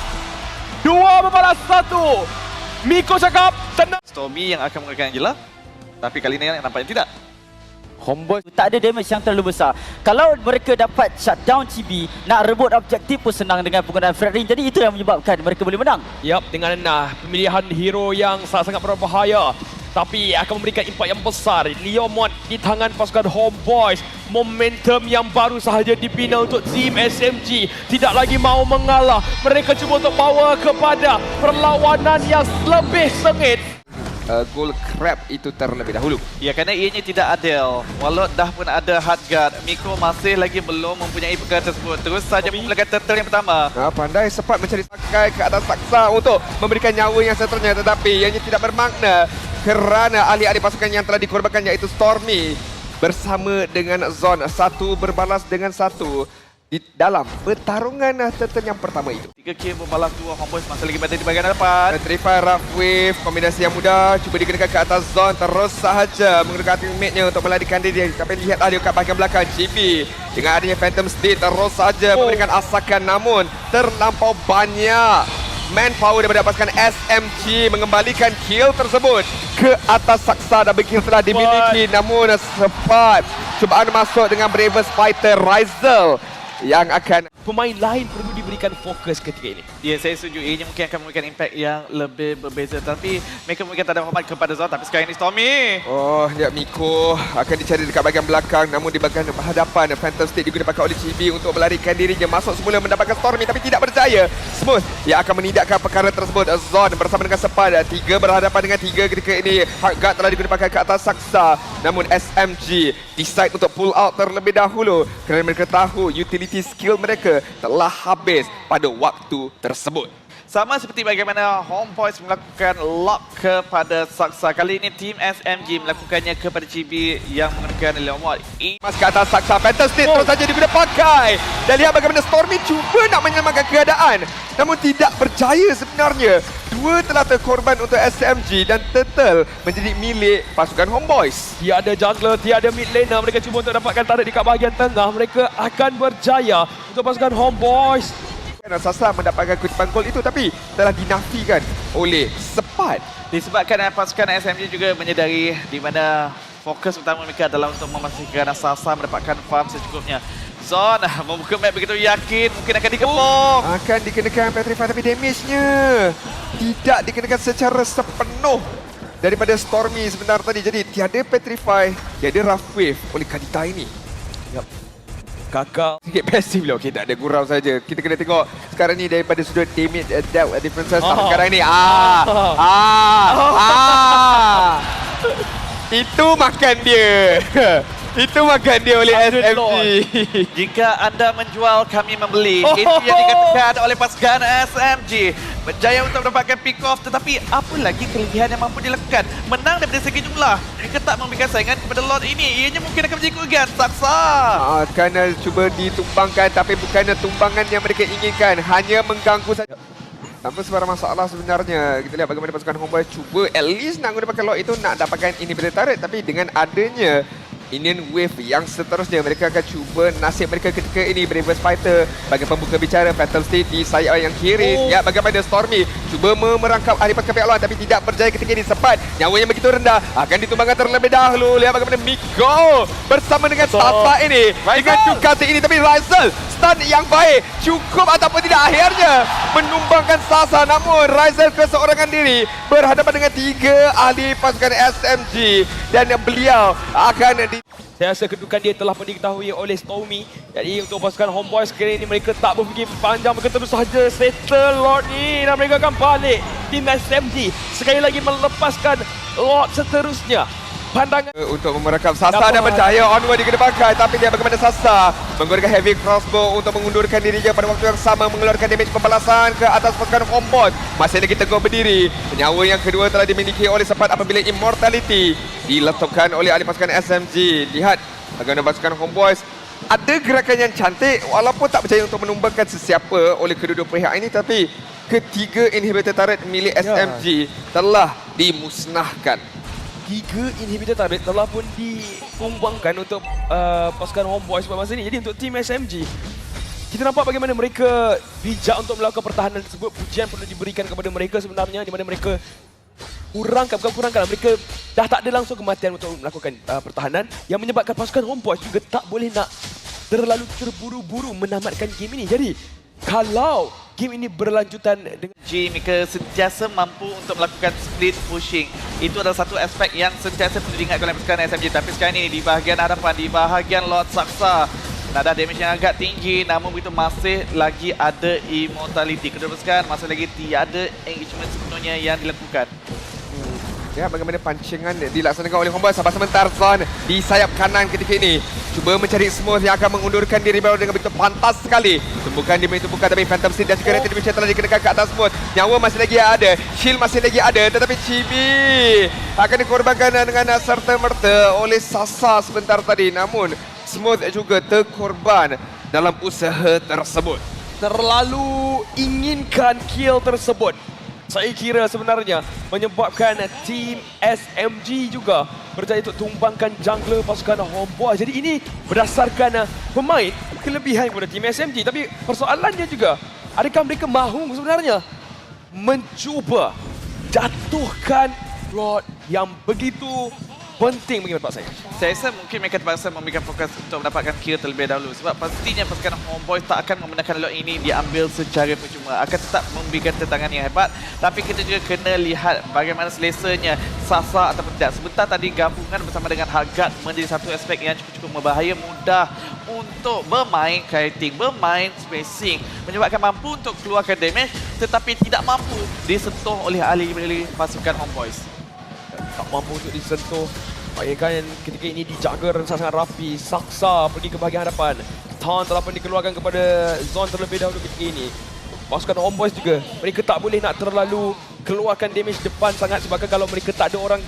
2-1. Miko cakap tenang. Stormy yang akan menggunakan Angela. Tapi kali ini nampaknya tidak. Homeboys tak ada damage yang terlalu besar. Kalau mereka dapat shutdown CB, nak rebut objektif pun senang dengan penggunaan Fred Ring. Jadi itu yang menyebabkan mereka boleh menang. Yap, dengan pemilihan hero yang sangat-sangat berbahaya, tapi akan memberikan impak yang besar. Leomod di tangan pasukan Homeboys. Momentum yang baru sahaja dibina untuk tim SMG. Tidak lagi mau mengalah. Mereka cuba untuk bawa kepada perlawanan yang lebih sengit. Goal crab itu terlebih dahulu. Ya, kerana ianya tidak adil. Walau dah pun ada hard guard, Miko masih lagi belum mempunyai perkara tersebut. Terus saja memulakan turtle yang pertama. Pandai sempat mencari sakai ke atas Saksa untuk memberikan nyawa yang seterusnya, tetapi ianya tidak bermakna kerana ahli-ahli pasukan yang telah dikorbankan iaitu Stormy bersama dengan Zone satu berbalas dengan satu di dalam pertarungan turtle yang pertama itu. 3 kill berbalas 2. Homeboys masih lagi berada di bahagian depan. Petrify Rough Wave, kombinasi yang mudah cuba digunakan ke atas Zone, terus sahaja menggunakan teammate-nya untuk melarikan diri. Tapi lihatlah dia kat bahagian belakang GB dengan adanya Phantom Steed terus sahaja memberikan asakan, namun terlampau banyak manpower daripada pasukan SMG mengembalikan kill tersebut ke atas Saksa. Double kill telah dimiliki, namun sempat cubaan masuk dengan Bravest Fighter Ryzel yang akan Pemain lain perlu diberikan fokus ketika ini. Ya, saya setuju. Ianya mungkin akan memberikan impact yang lebih berbeza. Tapi mereka mungkin tak ada hormat kepada Zon. Tapi sekarang ini Stormy. Oh, ya Miko akan dicari dekat bahagian belakang, namun di bahagian hadapan Phantom State digunakan oleh Chibi untuk melarikan dirinya masuk semula mendapatkan Stormy tapi tidak berjaya. Smooth yang akan menidakkan perkara tersebut. Zon bersama dengan Sepad, 3 berhadapan dengan 3 ketika ini. Hardguard telah digunakan ke atas Saksa, namun SMG decide untuk pull out terlebih dahulu kerana mereka tahu utility skill mereka telah habis pada waktu tersebut. Sama seperti bagaimana Homeboys melakukan lock kepada Saksa. Kali ini tim SMG melakukannya kepada Chibi yang menggunakan Leomord. Mas ke atas Saksa, Phantom State terus saja diguna pakai. Dan lihat bagaimana Stormy cuba nak menyelamatkan keadaan, namun tidak berjaya sebenarnya. 2 telah terkorban untuk SMG dan Turtle menjadi milik pasukan Homeboys. Tiada jungler, tiada mid laner. Mereka cuba untuk dapatkan tarik dekat bahagian tengah. Mereka akan berjaya untuk pasukan Homeboys. Sasa mendapatkan kutipan gol itu tapi telah dinafikan oleh Sepad. Disebabkan pasukan SMG juga menyedari di mana fokus utama mereka adalah untuk memastikan Sasa mendapatkan farm secukupnya. Zon membuka map begitu yakin mungkin akan dikepung. Akan dikenakan Petrify tapi damage-nya tidak dikenakan secara sepenuh daripada Stormy sebentar tadi. Jadi tiada Petrify, tiada Rough Wave oleh Kadita ini. Kakak. Sikit pasif lah. Okay, tak ada gurau saja. Kita kena tengok sekarang ni daripada sudut damage dealt differences sekarang ni. Itu makan dia. Itu makan dia oleh SMG. Jika anda menjual, kami membeli. Itu yang dikatakan oleh pasukan SMG. Berjaya untuk mendapatkan pick off, tetapi apa lagi kelebihan yang mampu dilakukan? Menang daripada segi jumlah. Mereka tak memberikan saingan kepada Lord ini. Ianya mungkin akan menjadi kerugian. Saksa. Kerana cuba ditumbangkan tapi bukan tumbangan yang mereka inginkan. Hanya mengganggu saja. Tanpa sebarang masalah sebenarnya. Kita lihat bagaimana pasukan Homeboys cuba at least nak gunakan Lord itu nak dapatkan inhibitor turret. Tapi dengan adanya Indian Wave yang seterusnya, mereka akan cuba nasib mereka ketika ini. Bravest Fighter bagi pembuka bicara, Phantom State di sayap yang kiri. Ya, bagaimana Stormy cuba merangkap ahli pasukan pihak lawan tapi tidak berjaya ketika ini. Sempat nyawanya begitu rendah, akan ditumbangkan terlebih dahulu. Lihat bagaimana Miko bersama dengan Sasa ini dengan Ducati ini, tapi Raisel stun yang baik cukup ataupun tidak, akhirnya menumbangkan Sasa. Namun Raisel keseorangan diri berhadapan dengan 3 ahli pasukan SMG dan beliau akan Saya rasa kedudukan dia telah pun diketahui oleh Stormy. Jadi untuk pasukan Homeboys kali ini mereka tak berfikir panjang. Mereka terus saja settle Lord ni dan mereka akan balik. Tim SMG sekali lagi melepaskan Lord seterusnya. Pandangan untuk memerakam Sasa dan berjaya onward dikedepankan, tapi dia bagaimana Sasa menggunakan heavy crossbow untuk mengundurkan dirinya pada waktu yang sama, mengeluarkan damage pembalasan ke atas pasukan Homeboys. Masih lagi teguh berdiri. Nyawa yang kedua telah dimiliki oleh Sepad apabila Immortality diletupkan oleh ahli pasukan SMG. Lihat bagaimana pasukan Homeboys ada gerakan yang cantik walaupun tak berjaya untuk menumbangkan sesiapa oleh kedua-dua pihak ini, tapi ketiga inhibitor turret milik SMG telah dimusnahkan. 3 inhibitor turret telah pun ditumbangkan untuk pasukan Homeboys pada masa ini. Jadi untuk tim SMG, kita nampak bagaimana mereka bijak untuk melakukan pertahanan tersebut. Pujian perlu diberikan kepada mereka sebenarnya, di mana mereka kurangkan, mereka dah tak ada langsung kematian untuk melakukan pertahanan, yang menyebabkan pasukan Homeboys juga tak boleh nak terlalu terburu-buru menamatkan game ini. Jadi kalau game ini berlanjutan dengan mereka sentiasa mampu untuk melakukan split pushing. Itu adalah satu aspek yang sentiasa perlu diingat oleh pasukan SMG. Tapi sekarang ini di bahagian hadapan, di bahagian Lord Saksa, nada damage yang agak tinggi, namun begitu masih lagi ada Immortality. Kedua pasukan masih lagi tiada engagement sepenuhnya yang dilakukan. Ya, bagaimana pancingan dilaksanakan oleh Homeboys. Sabar sebentar, Zon di sayap kanan ketika ini cuba mencari Smooth yang akan mengundurkan diri baru dengan begitu pantas sekali. Tumbukan di itu bukan, tapi Phantom Seed dan juga Red Division telah dikenakan ke atas Smooth. Nyawa masih lagi ada, shield masih lagi ada, tetapi Chibi akan dikorbankan dengan serta-merta oleh Sasa sebentar tadi. Namun Smooth juga terkorban dalam usaha tersebut. terlalu inginkan kill tersebut. Saya kira sebenarnya menyebabkan tim SMG juga berjaya untuk tumbangkan jungler pasukan Homeboys. Jadi ini berdasarkan pemain kelebihan kepada tim SMG. Tapi persoalannya juga, adakah mereka mahu sebenarnya mencuba jatuhkan Lord yang begitu penting bagi tempat saya. Saya rasa mungkin mereka terpaksa memberikan fokus untuk mendapatkan kill terlebih dahulu sebab pastinya pasukan Homeboys tak akan membenarkan lot ini diambil secara percuma. Akan tetap memberikan tentangan yang hebat, tapi kita juga kena lihat bagaimana selesanya Sasa ataupun tidak. Sebentar tadi gabungan bersama dengan Hardguard menjadi satu aspek yang cukup berbahaya, mudah untuk bermain kiting, bermain spacing, menyebabkan mampu untuk keluarkan damage tetapi tidak mampu disentuh oleh ahli pasukan Homeboys. Tak mampu untuk disentuh. Bayangkan ketika ini dijaga dengan sangat rapi. Saksa pergi ke bahagian hadapan. Taunt telah pun dikeluarkan kepada Zon terlebih dahulu ketika ini. Pasukan Homeboys juga, mereka tak boleh nak terlalu keluarkan damage depan sangat sebabkan kalau mereka tak ada orang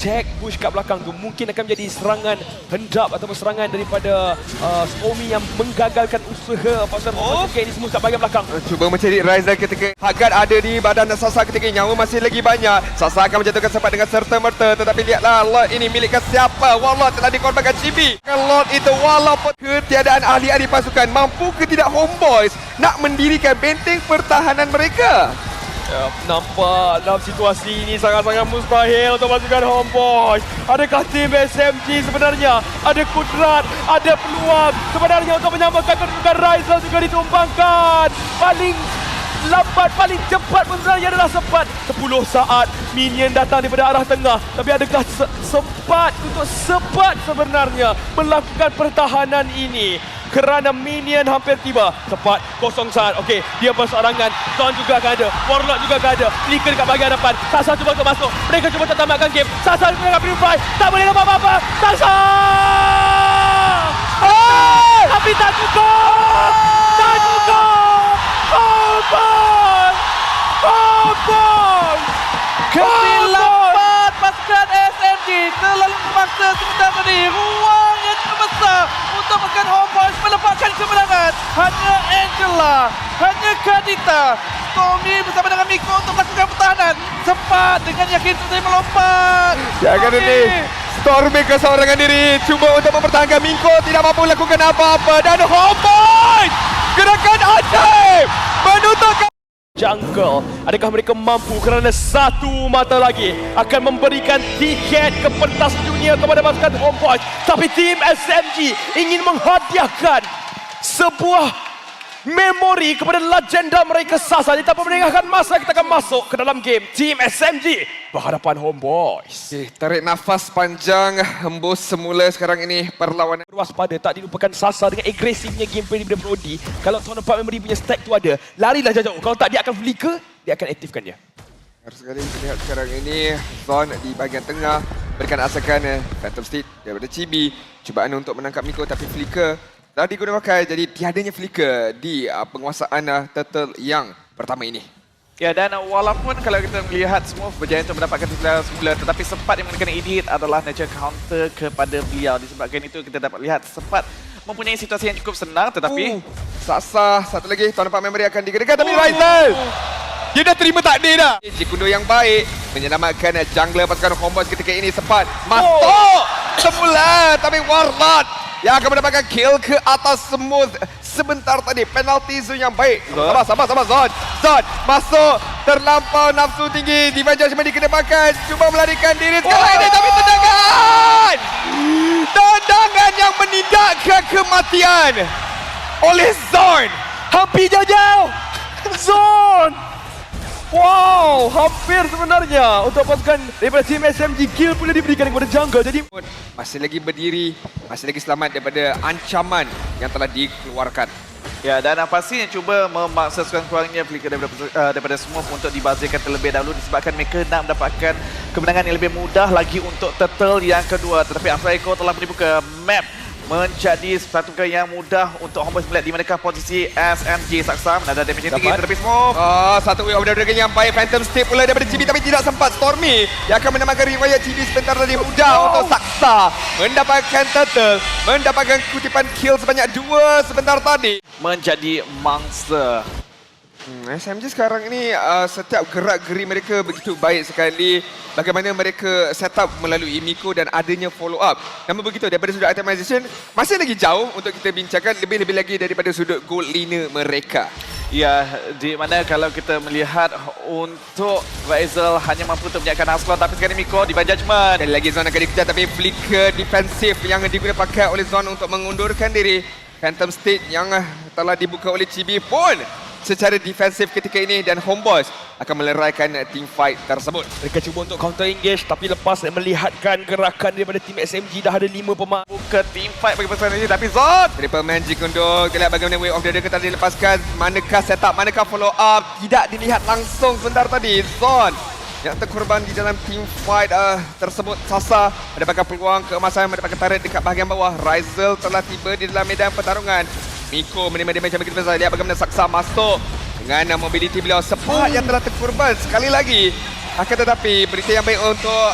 jack push kat belakang tu mungkin akan menjadi serangan hendap ataupun serangan daripada Stormy yang menggagalkan usaha pasukan Homeboys ini semua kat bahagian belakang. Cuba mencari Ryzel ketika Hardguard ada di badan Sasa ketika ini. Nyawa masih lagi banyak. Sasa akan menjatuhkan sempat dengan serta-merta. Tetapi lihatlah Lord ini milik siapa. Warlord telah dikorbankan GB. Lord itu walaupun ketiadaan ahli-ahli pasukan, mampu ke tidak Homeboys nak mendirikan benteng pertahanan mereka? Ya, nampak dalam situasi ini sangat-sangat mustahil untuk pasukan Homeboys. Adakah tim SMG sebenarnya ada kudrat, ada peluang sebenarnya untuk menyamakan kedudukan? Ryzel juga ditumbangkan. Paling lambat, paling cepat pun sebenarnya adalah sempat 10 saat minion datang daripada arah tengah. Tapi adakah sempat untuk sebenarnya melakukan pertahanan ini? Kerana minion hampir tiba. Cepat, kosong saat. Okey, dia berseorangan. Zon juga akan ada. Warlock juga akan ada. Flicker dekat bahagian depan. Sasa cuba untuk masuk. Mereka cuba untuk tamatkan game. Sasa juga akan purify. Tak boleh dapat apa-apa. Sasa! Oh! Tapi tak cukup! Tak cukup! Oh, boy! Oh, boy! Kesilapan pasukan SMG terlalu memaksa sebentar tadi. Ruang yang cukup besar untuk pasukan Homeboys melepaskan kemenangan. Hanya Angela, hanya Kadita, Stormy bersama dengan Miko untuk melakukan pertahanan. Sempat dengan yakin selesai melompat. Jangan ini. Stormy keseorangan diri. Cuba untuk mempertahankan. Miko tidak mampu melakukan apa-apa. Dan Homeboys gerakan ajaib menutup Jungle. Adakah mereka mampu kerana satu mata lagi akan memberikan tiket ke pentas dunia kepada pasukan Homeboys. Tapi tim SMG ingin menghadiahkan sebuah memori kepada legenda mereka Sasa. Tanpa meninggalkan masa, kita akan masuk ke dalam game. Tim SMG berhadapan Homeboys. tarik nafas panjang, hembus semula sekarang ini perlawanan. Berwaspada, tak dilupakan Sasa dengan agresifnya gameplay daripada Brody. Kalau Tuan Empat Memory punya stack tu ada, larilah jauh-jauh. Kalau tak, dia akan flicker, dia akan aktifkan dia. Harus sekali kita lihat sekarang ini Zon di bahagian tengah berikan asakan Phantom Steed daripada Chibi. Cubaan untuk menangkap Miko tapi flicker dah digunakan pakai, jadi tiadanya flicker di penguasaan turtle yang pertama ini. Ya, dan walaupun kalau kita melihat semua berjaya untuk mendapatkan titular semula, tetapi sempat yang menggunakan edit adalah nature counter kepada beliau. Disebabkan itu kita dapat lihat sempat mempunyai situasi yang cukup senang, tetapi Sasa satu lagi Tuan Empat Memory akan digunakan tapi Ryzel dia dah terima takdir dah. Jikundo yang baik menyelamatkan jungler pasukan Homeboys ketika ini. Sempat masuk semula tapi Warlord yang akan mendapatkan kill ke atas Smooth sebentar tadi. Penalty zone yang baik. Sabar Zon. Zon masuk terlampau nafsu tinggi. Divine Judgment dikedepankan. Cuba melarikan diri sekarang ini tapi tendangan. Tendangan yang menindakkan kematian oleh Zon. Hampir jauh-jauh. Zon. Wow, hampir sebenarnya untuk pasukan daripada tim SMG. Kill pula diberikan kepada jungle. Jadi masih lagi berdiri, masih lagi selamat daripada ancaman yang telah dikeluarkan. ya, dan pastinya cuba memaksa sekurang-kurangnya flicker daripada semua untuk dibazirkan terlebih dahulu disebabkan mereka nak mendapatkan kemenangan yang lebih mudah lagi untuk turtle yang kedua. Tetapi Afraiko telah dibuka map menjadi satu yang mudah untuk Homeboys melihat di manakah posisi SMG. Saksa menada damage yang tinggi tetapi Smoke. Satu way of the dragon yang baik. Phantom Step pula daripada Chibi tapi tidak sempat. Stormy yang akan menambahkan riwayat Chibi sebentar tadi. Mudah untuk Saksa mendapatkan turtle, mendapatkan kutipan kill sebanyak 2 sebentar tadi. Menjadi mangsa. SMG sekarang ini setiap gerak-geri mereka begitu baik sekali. Bagaimana mereka set up melalui Miko dan adanya follow up. Namun begitu daripada sudut itemization masih lagi jauh untuk kita bincangkan, lebih-lebih lagi daripada sudut gold laner mereka. Ya, di mana kalau kita melihat untuk Faisal hanya mampu untuk menyiapkan Aslan, tapi sekarang Miko di judgment. Sekali lagi Zon akan dikejar tapi flicker defensif yang digunakan pakai oleh Zon untuk mengundurkan diri. Phantom State yang telah dibuka oleh Chibi pun secara defensif ketika ini dan Homeboys akan meleraikan team fight tersebut. Mereka cuba untuk counter engage tapi lepas melihatkan gerakan daripada tim SMG dah ada 5 pemain. Buka team fight bagi pasangan ini, tapi Zon! Triple Magic untuk kita lihat bagaimana Way of the Dragon tadi dilepaskan. Manakah setup, manakah follow up, tidak dilihat langsung sebentar tadi. Zon yang terkorban di dalam team fight tersebut. Sasa mendapatkan peluang keemasan, mendapatkan tarik dekat bahagian bawah. Rizel telah tiba di dalam medan pertarungan. Miko menerima damage yang begitu besar. Lihat bagaimana Saksa masuk dengan mobility beliau. Sepak yang telah terkorban sekali lagi. Akan tetapi berita yang baik untuk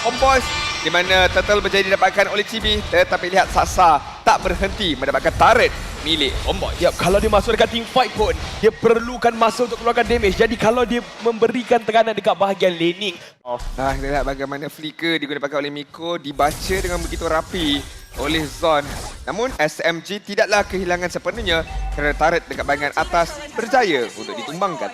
Homeboys di mana Turtle berjaya didapatkan oleh Chibi, tetapi lihat Saksa tak berhenti mendapatkan turret milik Homeboys. Yap, kalau dia masuk dekat team fight pun dia perlukan masa untuk keluarkan damage. Jadi kalau dia memberikan tekanan dekat bahagian laning, Kita lihat bagaimana flicker digunakan oleh Miko dibaca dengan begitu rapi oleh Zon. Namun SMG tidaklah kehilangan sepenuhnya kerana turret dekat bahagian atas berjaya untuk ditumbangkan.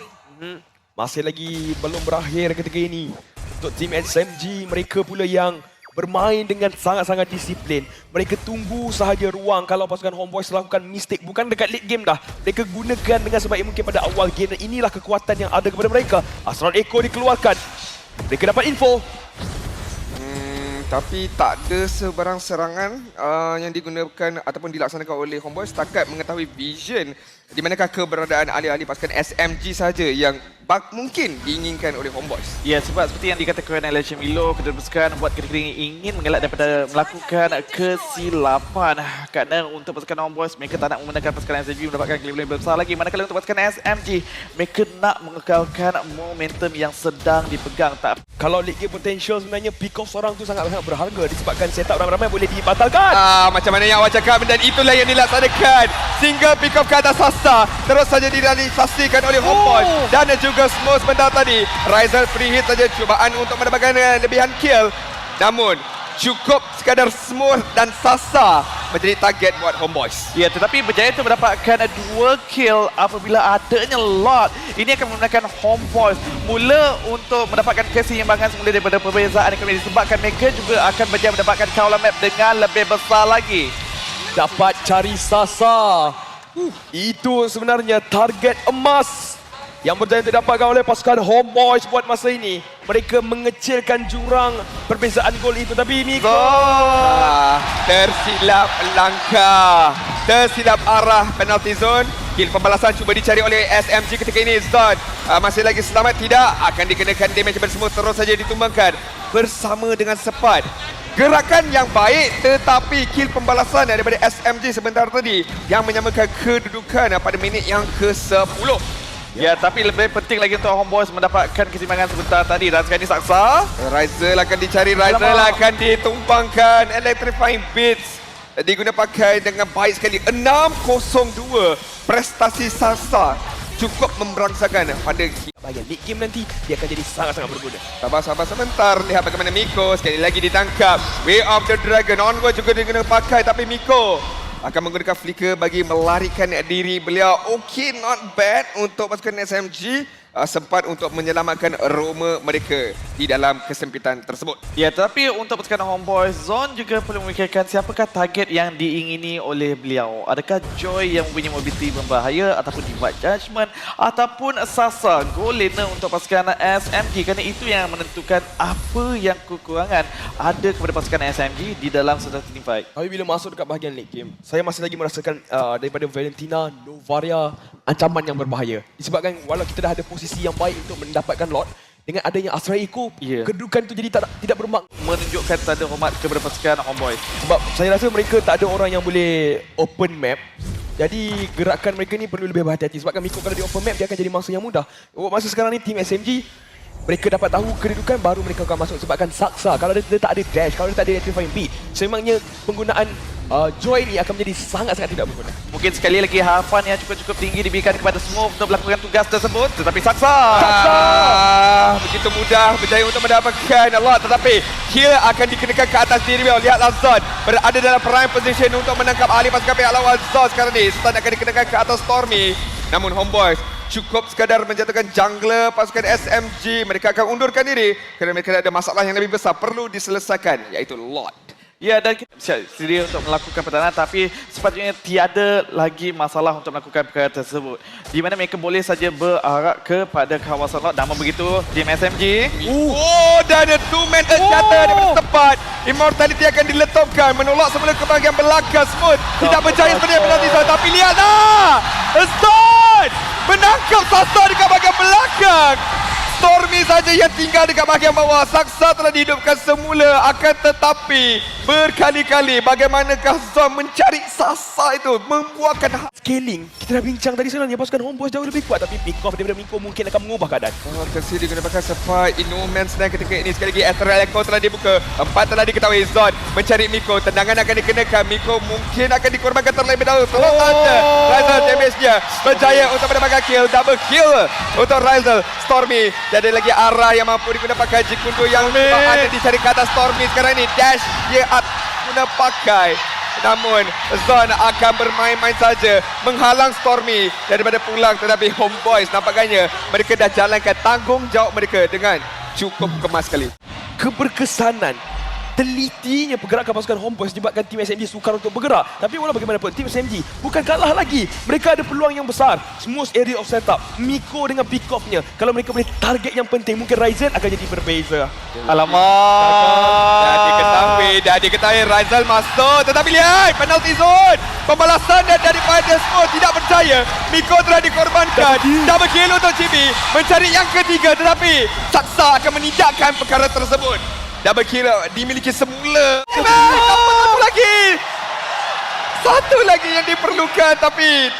masih lagi belum berakhir ketika ini. Untuk tim SMG, mereka pula yang bermain dengan sangat-sangat disiplin. Mereka tunggu sahaja ruang kalau pasukan Homeboys lakukan mistake. Bukan dekat late game dah. Mereka gunakan dengan sebaik mungkin pada awal game. Dan inilah kekuatan yang ada kepada mereka. Asral Echo dikeluarkan. Mereka dapat info. Tapi tak ada sebarang serangan yang digunakan ataupun dilaksanakan oleh Homeboys setakat mengetahui vision di manakah keberadaan ahli-ahli pasukan SMG saja yang mungkin diinginkan oleh Homeboys. Ya, sebab seperti yang dikatakan oleh Milo, kedudukan buat ketika ini ingin mengelak daripada melakukan kesilapan. Kerana untuk pasukan Homeboys, mereka tak nak membenarkan pasukan SMG mendapatkan kelebihan besar lagi. Manakala untuk pasukan SMG, mereka nak mengekalkan momentum yang sedang dipegang. Tak. Kalau league game potential sebenarnya pick off seorang tu sangat berharga disebabkan setup ramai-ramai boleh dibatalkan. Macam mana yang awak cakap dan itulah yang dilaksanakan. Single pick off ke atas Sasa terus saja direalisasikan oleh Homeboys dan juga semua sebentar tadi. Rizel free hit saja cubaan untuk mendapatkan lebihan kill. Namun cukup sekadar Smooth dan Sasa menjadi target buat Homeboys. Ya, tetapi berjaya itu mendapatkan 2 kill apabila adanya Lord. Ini akan menggunakan Homeboys mula untuk mendapatkan keseimbangan semula daripada perbezaan ekonomi disebabkan mereka juga akan berjaya mendapatkan kawalan map dengan lebih besar lagi. Dapat cari Sasa. Itu sebenarnya target emas yang berjaya didapatkan oleh pasukan Homeboys buat masa ini. Mereka mengecilkan jurang perbezaan gol itu. Tapi Miko tersilap langkah, tersilap arah penalty zone. Kill pembalasan cuba dicari oleh SMG ketika ini. Zon masih lagi selamat tidak, akan dikenakan damage bersemu terus saja ditumbangkan bersama dengan Sepat. Gerakan yang baik tetapi kill pembalasan daripada SMG sebentar tadi yang menyamakan kedudukan pada minit yang ke-10. Ya, tapi lebih penting lagi untuk Homeboys mendapatkan keseimbangan sebentar tadi. Dan sekarang ini Saksa. Rizel akan dicari, Rizel akan ditumpangkan. Electrifying Beats diguna pakai dengan baik sekali. 6-0-2 prestasi Sasa cukup memberangsakan pada bahagian league game nanti dia akan jadi sangat-sangat berguna. sabar sebentar. Lihat bagaimana Miko sekali lagi ditangkap. Way of the Dragon onward juga diguna pakai tapi Miko akan menggunakan flicker bagi melarikan diri beliau. Okay, not bad untuk pasukan SMG. Sempat untuk menyelamatkan Roma mereka di dalam kesempitan tersebut. Ya, tetapi untuk pasukan Homeboys, Zon juga perlu memikirkan siapakah target yang diingini oleh beliau. Adakah Joy yang mempunyai mobility berbahaya ataupun Divide Judgment ataupun Sasa, goal laner untuk pasukan SMG, kerana itu yang menentukan apa yang kekurangan ada kepada pasukan SMG di dalam satu team fight. Tapi bila masuk dekat bahagian late game, saya masih lagi merasakan daripada Valentina, Novaria ancaman yang berbahaya. Disebabkan walau kita dah ada posisi yang baik untuk mendapatkan lot, dengan adanya Astra Echo, kedudukan itu jadi tidak bermak. Menunjukkan tanda hormat kepada pasukan Homeboys. Sebab saya rasa mereka tak ada orang yang boleh open map. Jadi gerakan mereka ni perlu lebih berhati-hati. Sebabkan Miko kalau di open map dia akan jadi mangsa yang mudah. Masa sekarang ni tim SMG mereka dapat tahu kedudukan baru mereka akan masuk. Sebabkan Saksa kalau dia tak ada dash, kalau dia tak ada electrifying beat, sememangnya penggunaan Joy ni akan menjadi sangat-sangat tidak berguna. Mungkin sekali lagi harapan yang cukup-cukup tinggi diberikan kepada Smooth untuk melakukan tugas tersebut. Tetapi Saksa! Begitu mudah berjaya untuk mendapatkan Allah. Tetapi kill akan dikenakan ke atas diri beliau. Lihatlah Zon berada dalam prime position untuk menangkap ahli pasukan pihak lawan. Zon sekarang ni Stun akan dikenakan ke atas Stormy. Namun Homeboys cukup sekadar menjatuhkan jungler pasukan SMG. Mereka akan undurkan diri kerana mereka ada masalah yang lebih besar perlu diselesaikan, iaitu Lord. Ya, dan kita siap sedia untuk melakukan pertahanan, tapi sepatutnya tiada lagi masalah untuk melakukan perkara tersebut. Di mana mereka boleh saja berarak kepada kawasan lot. Namun begitu, tim SMG. Oh, dan ada two-man terjata daripada tepat. Immortality akan diletupkan, menolak semula ke bahagian belakang. Smooth tidak berjaya sebenarnya penalti Zon, tapi lihatlah! Zon menangkap Sasa dekat bahagian belakang. Stormy saja yang tinggal dekat bahagian bawah. Saksa telah dihidupkan semula, akan tetapi berkali-kali bagaimanakah Zon mencari Sasa itu, membuahkan Scaling, kita dah bincang tadi sebenarnya pasukan Homeboys jauh lebih kuat, tapi pick off daripada Miko mungkin akan mengubah keadaan. Oh, tersedia digunakan supply Innoman sedang ketika ini. Sekali lagi Astral Echo telah dibuka. 4 telah diketahui. Zon mencari Miko. Tendangan akan dikenakan. Miko mungkin akan dikorbankan terlebih dahulu. Tolong anda. Ryzel damage-nya berjaya untuk mendapatkan kill. Double kill untuk Ryzel. Stormy. Tiada lagi arah yang mampu digunakan pakai Jikundo yang ada dicari ke atas Stormy sekarang ini. Dash dia guna pakai. Namun Zon akan bermain-main saja menghalang Stormy daripada pulang, tetapi Homeboys nampaknya mereka dah jalankan tanggungjawab mereka dengan cukup kemas sekali. Keberkesanan, telitinya pergerakan pasukan Homeboys menyebabkan tim SMG sukar untuk bergerak. Tapi walau bagaimanapun, tim SMG bukan kalah lagi. Mereka ada peluang yang besar. Smooth area of setup. Miko dengan pick off-nya. Kalau mereka boleh target yang penting, mungkin Ryzen akan jadi berbeza. Alamak. Dah diketahui Ryzel masuk, tetapi lihat penalti zone. Pembalasan daripada Smooth tidak berjaya. Miko telah dikorbankan. Double kill untuk Chibi mencari yang ketiga, tetapi Saksa akan menidakkan perkara tersebut. Double kill dimiliki semula. Satu lagi. Satu lagi yang diperlukan, tapi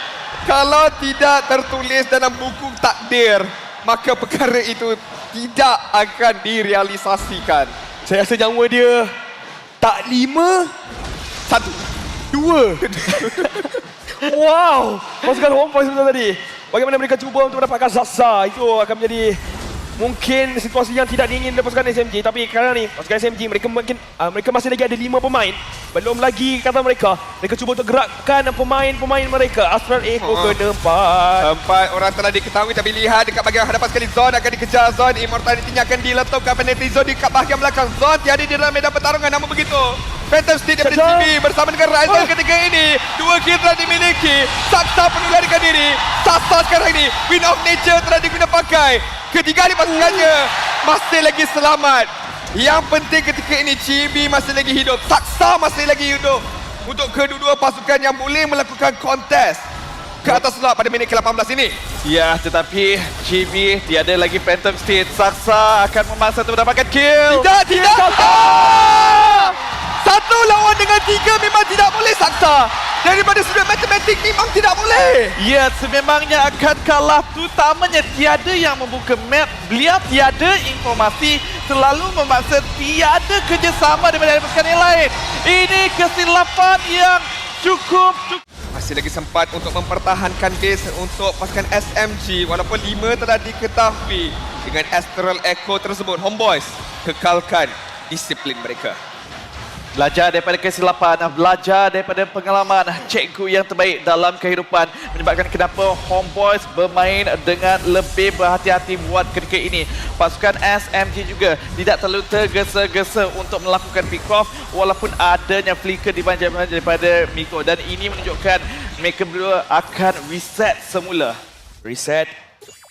kalau tidak tertulis dalam buku takdir, maka perkara itu tidak akan direalisasikan. Saya rasa nyawa dia tak 5, 1, 2. Wow, pasukan Homeboys sebentar tadi. Bagaimana mereka cuba untuk mendapatkan Sasa, itu akan menjadi mungkin situasi yang tidak diingin oleh pasukan SMG. Tapi sekarang ni pasukan SMG mereka mungkin mereka masih lagi ada 5 pemain. Belum lagi kata mereka cuba untuk gerakkan pemain-pemain mereka. Astral Echo kena 4. 4 orang telah diketahui, tapi lihat dekat bahagian hadapan sekali Zon akan dikejar. Zon Immortality-nya akan diletupkan penalti Zon dekat bahagian belakang. Zon tiada di dalam medan pertarungan, namun begitu Phantom Steed daripada Chibi bersama dengan Ryzel ketika ini. 2 kill telah dimiliki. Saksa perlu larikan diri. Sasa sekarang ini Wind of Nature telah digunakan pakai. Ketiga kali pasukannya masih lagi selamat. Yang penting ketika ini Chibi masih lagi hidup, Saksa masih lagi hidup. Untuk kedua-dua pasukan yang boleh melakukan kontes ke atas slot pada minit ke-18 ini. Ya, tetapi Chibi tiada lagi Phantom Steed. Saksa akan memaksa untuk mendapatkan kill. Tidak. Satu lawan dengan 3 memang tidak boleh Saksa. Daripada sudut matematik memang tidak boleh. Ya, sememangnya akan kalah. Terutamanya tiada yang membuka map. Beliau tiada informasi. Selalu memaksa tiada kerjasama daripada pasukan yang lain. Ini kesilapan yang cukup. Masih lagi sempat untuk mempertahankan base untuk pasukan SMG. Walaupun 5 telah diketahui dengan Astral Echo tersebut. Homeboys kekalkan disiplin mereka. Belajar daripada kesilapan, belajar daripada pengalaman, cikgu yang terbaik dalam kehidupan menyebabkan kenapa Homeboys bermain dengan lebih berhati-hati buat ketika ini. Pasukan SMG juga tidak terlalu tergesa-gesa untuk melakukan pick off walaupun adanya flicker di banjir daripada Miko, dan ini menunjukkan mereka berdua akan reset semula. Reset,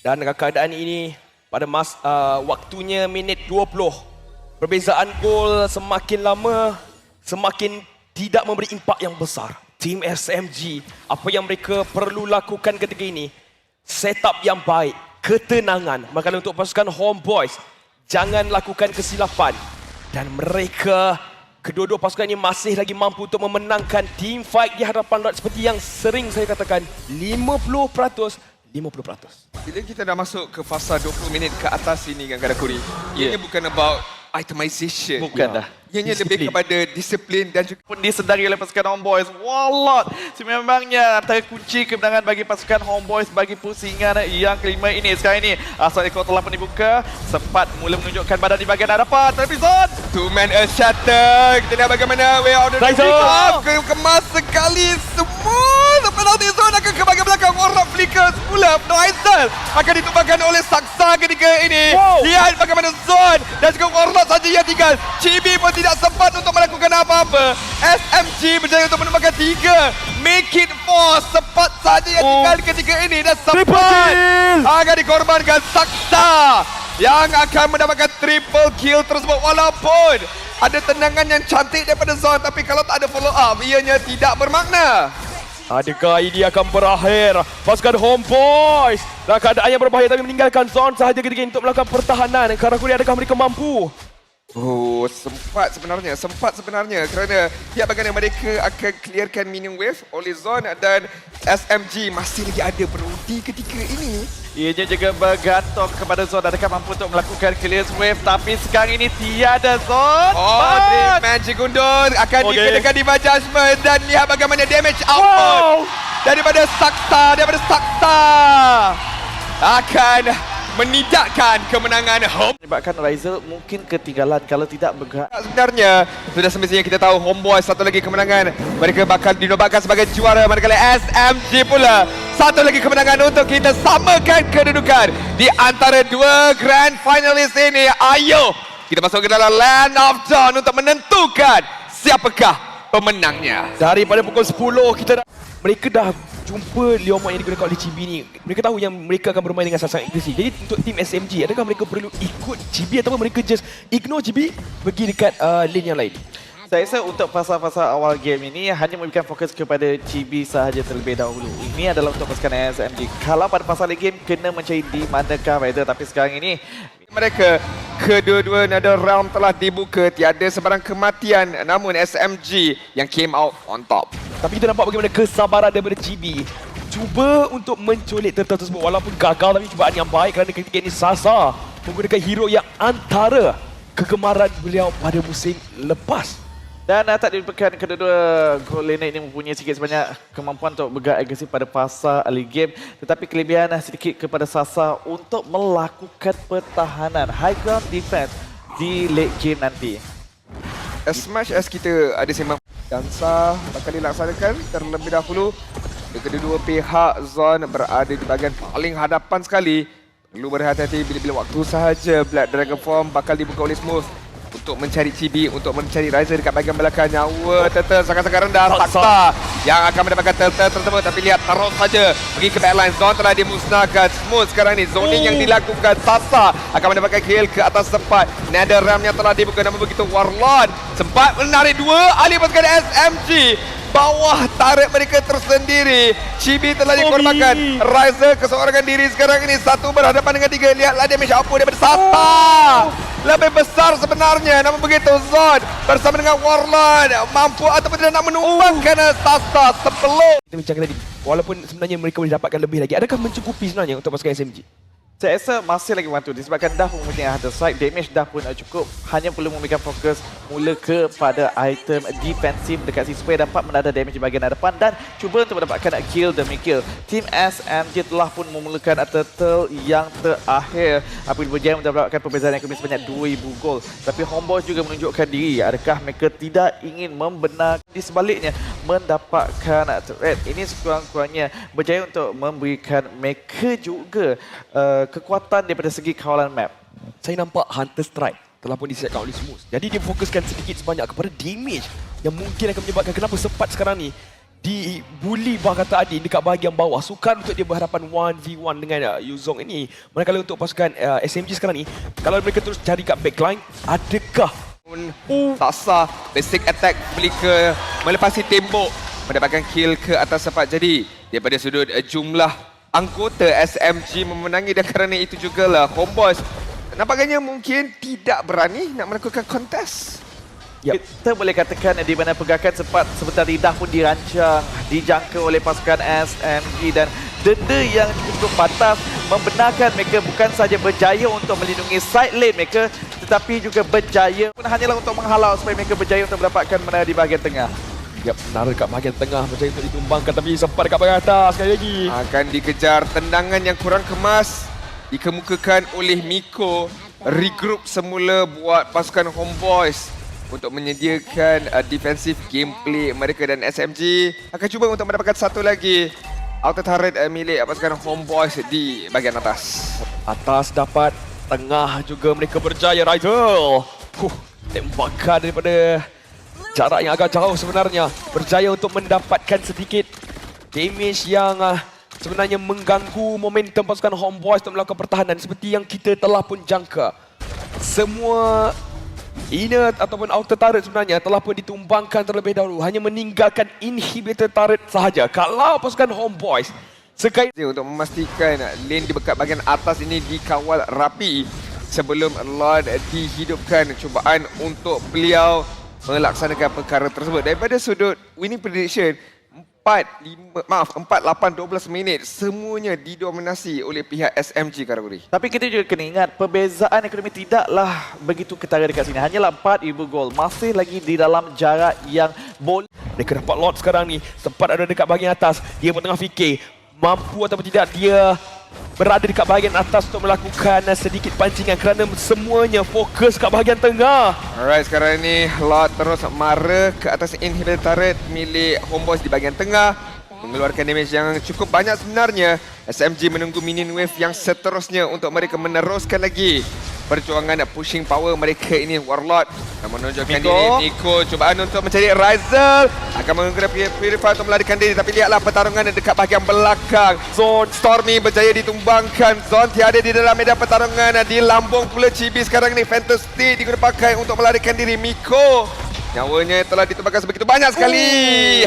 dan dengan keadaan ini pada waktunya minit 20. Perbezaan gol semakin lama semakin tidak memberi impak yang besar. Tim SMG, apa yang mereka perlu lakukan ketika ini, setup yang baik, ketenangan. Maka untuk pasukan Homeboys, jangan lakukan kesilapan. Dan mereka, kedua-dua pasukan ini masih lagi mampu untuk memenangkan team fight di hadapan Lord. Seperti yang sering saya katakan, 50%, 50%. Bila kita dah masuk ke fasa 20 minit ke atas ini, Gagara Kuri, ianya bukan about itemization. Bukan dah. Ianya lebih kepada disiplin dan juga Pun disedari oleh pasukan Homeboys. Wallah, sememangnya antara kunci kemenangan bagi pasukan Homeboys bagi pusingan yang kelima ini. Sekarang ini Astral Echo telah pun dibuka, sempat mula menunjukkan badan di bahagian hadapan. Tapi Zon, two-man a shatter. Kita lihat bagaimana way out of the Ryzel. kemas sekali semua. penalty zone akan ke bahagian belakang. Warlock flicker semula. Noisel akan ditumbangkan oleh Saksa ketika ini. Lihat bagaimana zone dan juga Warlock saja yang tinggal. Chibi pun tidak sempat untuk melakukan apa-apa. SMG berjaya untuk menumbangkan 3. Make it 4. Sempat saja yang tinggal ketika ini. Dan sempat akan dikorbankan Saksa yang akan mendapatkan triple kill tersebut. Walaupun ada tendangan yang cantik daripada Zon, tapi kalau tak ada follow up, ianya tidak bermakna. Adakah ini akan berakhir? Pasukan Homeboys dalam keadaan yang berbahaya tapi meninggalkan zone sahaja ketika ini untuk melakukan pertahanan. Karakuri, adakah mereka mampu? Oh, sempat sebenarnya kerana lihat bagaimana mereka akan clearkan minion wave oleh Zon dan SMG masih lagi ada berudi ketika ini. Ianya juga bergantung kepada Zon adakah mampu untuk melakukan clear wave, tapi sekarang ini tiada Zon. Oh, Dream Magic Gundur akan dikenakan di Judgment dan lihat bagaimana damage output daripada Saksa akan menidakkan kemenangan home. Menyebabkan Ryzel mungkin ketinggalan kalau tidak bergerak. Sebenarnya sudah semestinya kita tahu Homeboys satu lagi kemenangan mereka bakal dinobatkan sebagai juara, manakala SMG pula satu lagi kemenangan untuk kita samakan kedudukan di antara dua grand finalis ini. Ayo kita masuk ke dalam Land of Dawn untuk menentukan siapakah pemenangnya. Daripada pukul 10 mereka dah jumpa Leomon yang digunakan oleh Chibi ni. Mereka tahu yang mereka akan bermain dengan sangat agresif. Jadi untuk tim SMG, adakah mereka perlu ikut Chibi ataupun mereka just ignore Chibi pergi dekat lane yang lain? Saya rasa untuk fasa-fasa awal game ini hanya memberikan fokus kepada Chibi sahaja terlebih dahulu. Ini adalah untuk pasukan SMG. Kalau pada fasa late game kena mencari di manakah Rider, tapi sekarang ini mereka kedua-dua Nether Realm telah dibuka, tiada sebarang kematian, namun SMG yang came out on top. Tapi kita nampak bagaimana kesabaran daripada Chibi. Cuba untuk menculik turtle tersebut walaupun gagal, tapi cubaan yang baik kerana ketika ini Sasa menggunakan hero yang antara kegemaran beliau pada musim lepas. dan tak dilupakan kedua-dua goal laner ini mempunyai sikit sebanyak kemampuan untuk bergerak agresif pada fasa early game, tetapi kelebihan sedikit kepada Sasa untuk melakukan pertahanan high ground defense di late game nanti. As much as kita ada sembang dansa bakal dilaksanakan terlebih dahulu, kedua-dua pihak zone berada di bahagian paling hadapan sekali. Perlu berhati-hati bila-bila waktu sahaja Black Dragon Form bakal dibuka oleh Smooth untuk mencari Chibi, untuk mencari Ryzer dekat bahagian belakang. Nyawa Turtle sangat-sangat rendah. Saksa yang akan mendapatkan Turtle tersebut, tapi lihat terus saja pergi ke backline. Zone telah dimusnahkan. Smooth sekarang ni zoning yang dilakukan. Sasa akan mendapatkan kill ke atas tempat. Nether Realm yang telah dibuka, namun begitu Warlord sempat menarik dua ahli pasukan SMG. Bawah tarik mereka tersendiri. Chibi telah dikorbankan. Ryzer keseorangan diri sekarang ini. Satu berhadapan dengan tiga. Lihatlah damage apa daripada Sasa. Lebih besar sebenarnya. Namun begitu Zod bersama dengan Warlord mampu ataupun tidak nak menumbangkan Sasa sebelum. Kita bincangkan tadi, walaupun sebenarnya mereka boleh dapatkan lebih lagi, adakah mencukupi sebenarnya untuk pasukan SMG? Saya rasa masih lagi bantu disebabkan dah mempunyai hunter strike, damage dah pun cukup. Hanya perlu memberikan fokus mula kepada item defensif dekat sini supaya dapat menada damage di bahagian hadapan dan cuba untuk mendapatkan kill demi kill. Tim SMG telah pun memulakan turtle yang terakhir apabila berjaya mendapatkan perbezaan yang kami sebanyak 2000 gol. Tapi Homeboys juga menunjukkan diri, adakah mereka tidak ingin membenarkan di sebaliknya mendapatkan threat. Ini sekurang-kurangnya berjaya untuk memberikan mereka juga kekuatan daripada segi kawalan map. Saya nampak Hunter Strike telah pun disiapkan oleh Smooth. Jadi dia fokuskan sedikit sebanyak kepada damage yang mungkin akan menyebabkan kenapa sempat sekarang ni dibuli bah kata Adin dekat bahagian bawah. Sukar untuk dia berhadapan 1v1 dengan Yuzong ini. Manakala untuk pasukan SMG sekarang ni, kalau mereka terus cari kat backline, adakah Sasa basic attack flicker melepasi tembok mendapatkan kill ke atas tempat. Jadi daripada sudut jumlah anggota SMG memenangi, dan kerana itu jugalah Homeboys nampaknya mungkin tidak berani nak melakukan kontes. Kita boleh katakan di mana pergerakan sempat sebentar dah pun dirancang, dijangka oleh pasukan SMG dan denda yang cukup batas membenarkan mereka bukan sahaja berjaya untuk melindungi side lane mereka, tetapi juga berjaya pun hanyalah untuk menghalau supaya mereka berjaya untuk mendapatkan menara di bahagian tengah. ya benar dekat bahagian tengah berjaya untuk ditumbangkan, tapi sempat dekat bahagian atas sekali lagi. Akan dikejar tendangan yang kurang kemas dikemukakan oleh Miko. Regroup semula buat pasukan Homeboys. untuk menyediakan defensif gameplay mereka, dan SMG akan cuba untuk mendapatkan satu lagi auto turret milik pasukan Homeboys di bahagian atas. Atas dapat, tengah juga mereka berjaya. Raidel tembakan daripada jarak yang agak jauh sebenarnya, berjaya untuk mendapatkan sedikit damage yang sebenarnya mengganggu momentum pasukan Homeboys untuk melakukan pertahanan seperti yang kita telah pun jangka. Semua inner ataupun outer turret sebenarnya telah pun ditumbangkan terlebih dahulu, hanya meninggalkan inhibitor turret sahaja. Kalau pasukan Homeboys sekali untuk memastikan lane di dekat bahagian atas ini dikawal rapi sebelum Lord dihidupkan, cubaan untuk beliau melaksanakan perkara tersebut. Daripada sudut winning prediction 4-8-12 minit semuanya didominasi oleh pihak SMG Karaguri. Tapi kita juga kena ingat perbezaan ekonomi tidaklah begitu ketara dekat sini. Hanyalah 4,000 gol. Masih lagi di dalam jarak yang boleh. mereka dapat Lord sekarang ni, sempat ada dekat bahagian atas. Dia pun tengah fikir mampu ataupun tidak dia berada dekat bahagian atas untuk melakukan sedikit pancingan kerana semuanya fokus kat bahagian tengah. Alright, sekarang ni Lord terus mara ke atas inhibitor turret milik Homeboys di bahagian tengah, mengeluarkan damage yang cukup banyak sebenarnya. SMG menunggu minion wave yang seterusnya untuk mereka meneruskan lagi perjuangan pushing power mereka ini. Warlord menunjukkan diri. Miko cubaan untuk mencari Rizel, akan menggunakan Purify untuk melarikan diri, tapi lihatlah pertarungan dekat bahagian belakang. Zone Stormy berjaya ditumbangkan. Zone tiada di dalam medan pertarungan. Di lambung pula Chibi sekarang ni. Phantom Stick digunakan pakai untuk melarikan diri. Miko nyawanya telah ditumbangkan sebegitu banyak sekali.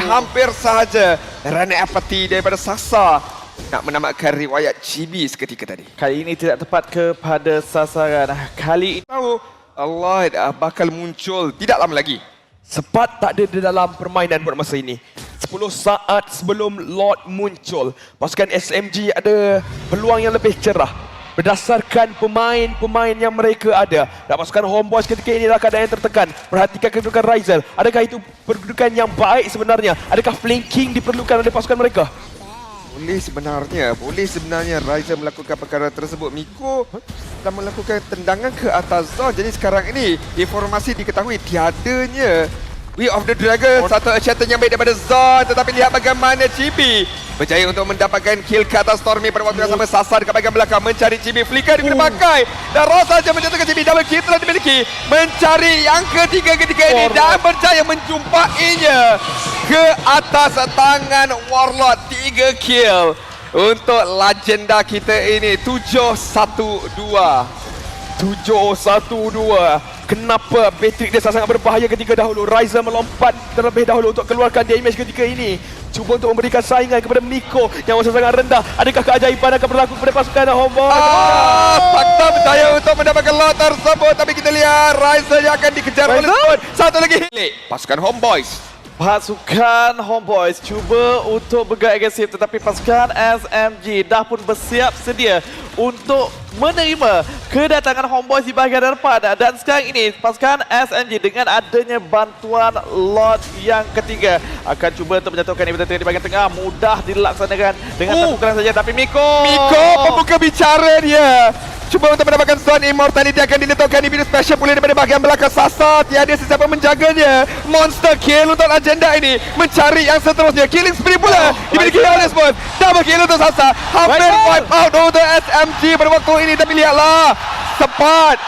Hampir sahaja Rana Apathy daripada Sasa nak menamatkan riwayat Chibi seketika tadi. Kali ini tidak tepat kepada sasaran. Kali ini Tahu Allah bakal muncul tidak lama lagi. Sepat tak ada di dalam permainan buat masa ini. 10 saat sebelum Lord muncul, pasukan SMG ada peluang yang lebih cerah berdasarkan pemain-pemain yang mereka ada. Dan pasukan Homeboys ketika ini dalam keadaan yang tertekan. Perhatikan kedudukan Rizel. Adakah itu kedudukan yang baik sebenarnya? Adakah flanking diperlukan oleh pasukan mereka? Boleh sebenarnya Rizel melakukan perkara tersebut. Miko telah melakukan tendangan ke atas zone. Jadi sekarang ini informasi diketahui tiadanya Way of the Dragon, satu achievement yang baik daripada Zon. Tetapi lihat bagaimana Chibi berjaya untuk mendapatkan kill ke atas Stormy pada waktu yang sama. Sasar dekat bahagian belakang mencari Chibi. Flicker digunakan pakai dan Ross saja menjatuhkan Chibi. Double kill telah dimiliki, mencari yang ketiga ketika ini dan berjaya menjumpainya ke atas tangan Warlord. 3 kill untuk legenda kita ini. 7-1-2. Kenapa Patrick dia sangat berbahaya ketika dahulu? Rizel melompat terlebih dahulu untuk keluarkan damage ketika ini. Cuba untuk memberikan saingan kepada Miko yang masih sangat rendah. Adakah keajaiban akan berlaku kepada pasukan Homeboys? Fakta berjaya untuk mendapatkan lot tersebut. Tapi kita lihat Rizel yang akan dikejar oleh Zone. Satu lagi pasukan Homeboys. pasukan Homeboys cuba untuk bergerak agresif, tetapi pasukan SMG dah pun bersiap sedia untuk menerima kedatangan Homeboys di bahagian depan. Dan sekarang ini pasukan SMG dengan adanya bantuan Lord yang ketiga akan cuba untuk menjatuhkan inhibitor di bahagian tengah. Mudah dilaksanakan dengan satu pukulan saja, tapi Miko pembuka bicara dia. Cuba untuk mendapatkan Zone Immortality akan diletakkan di video special pulih daripada bahagian belakang. Sasa tiada sesiapa menjaganya. Monster kill untuk agenda ini, mencari yang seterusnya. Killing spree pula dimiliki oleh Sport. Double kill untuk Sasa, hampir wipe out untuk SMG pada waktu ini. Tapi lihatlah, Sepat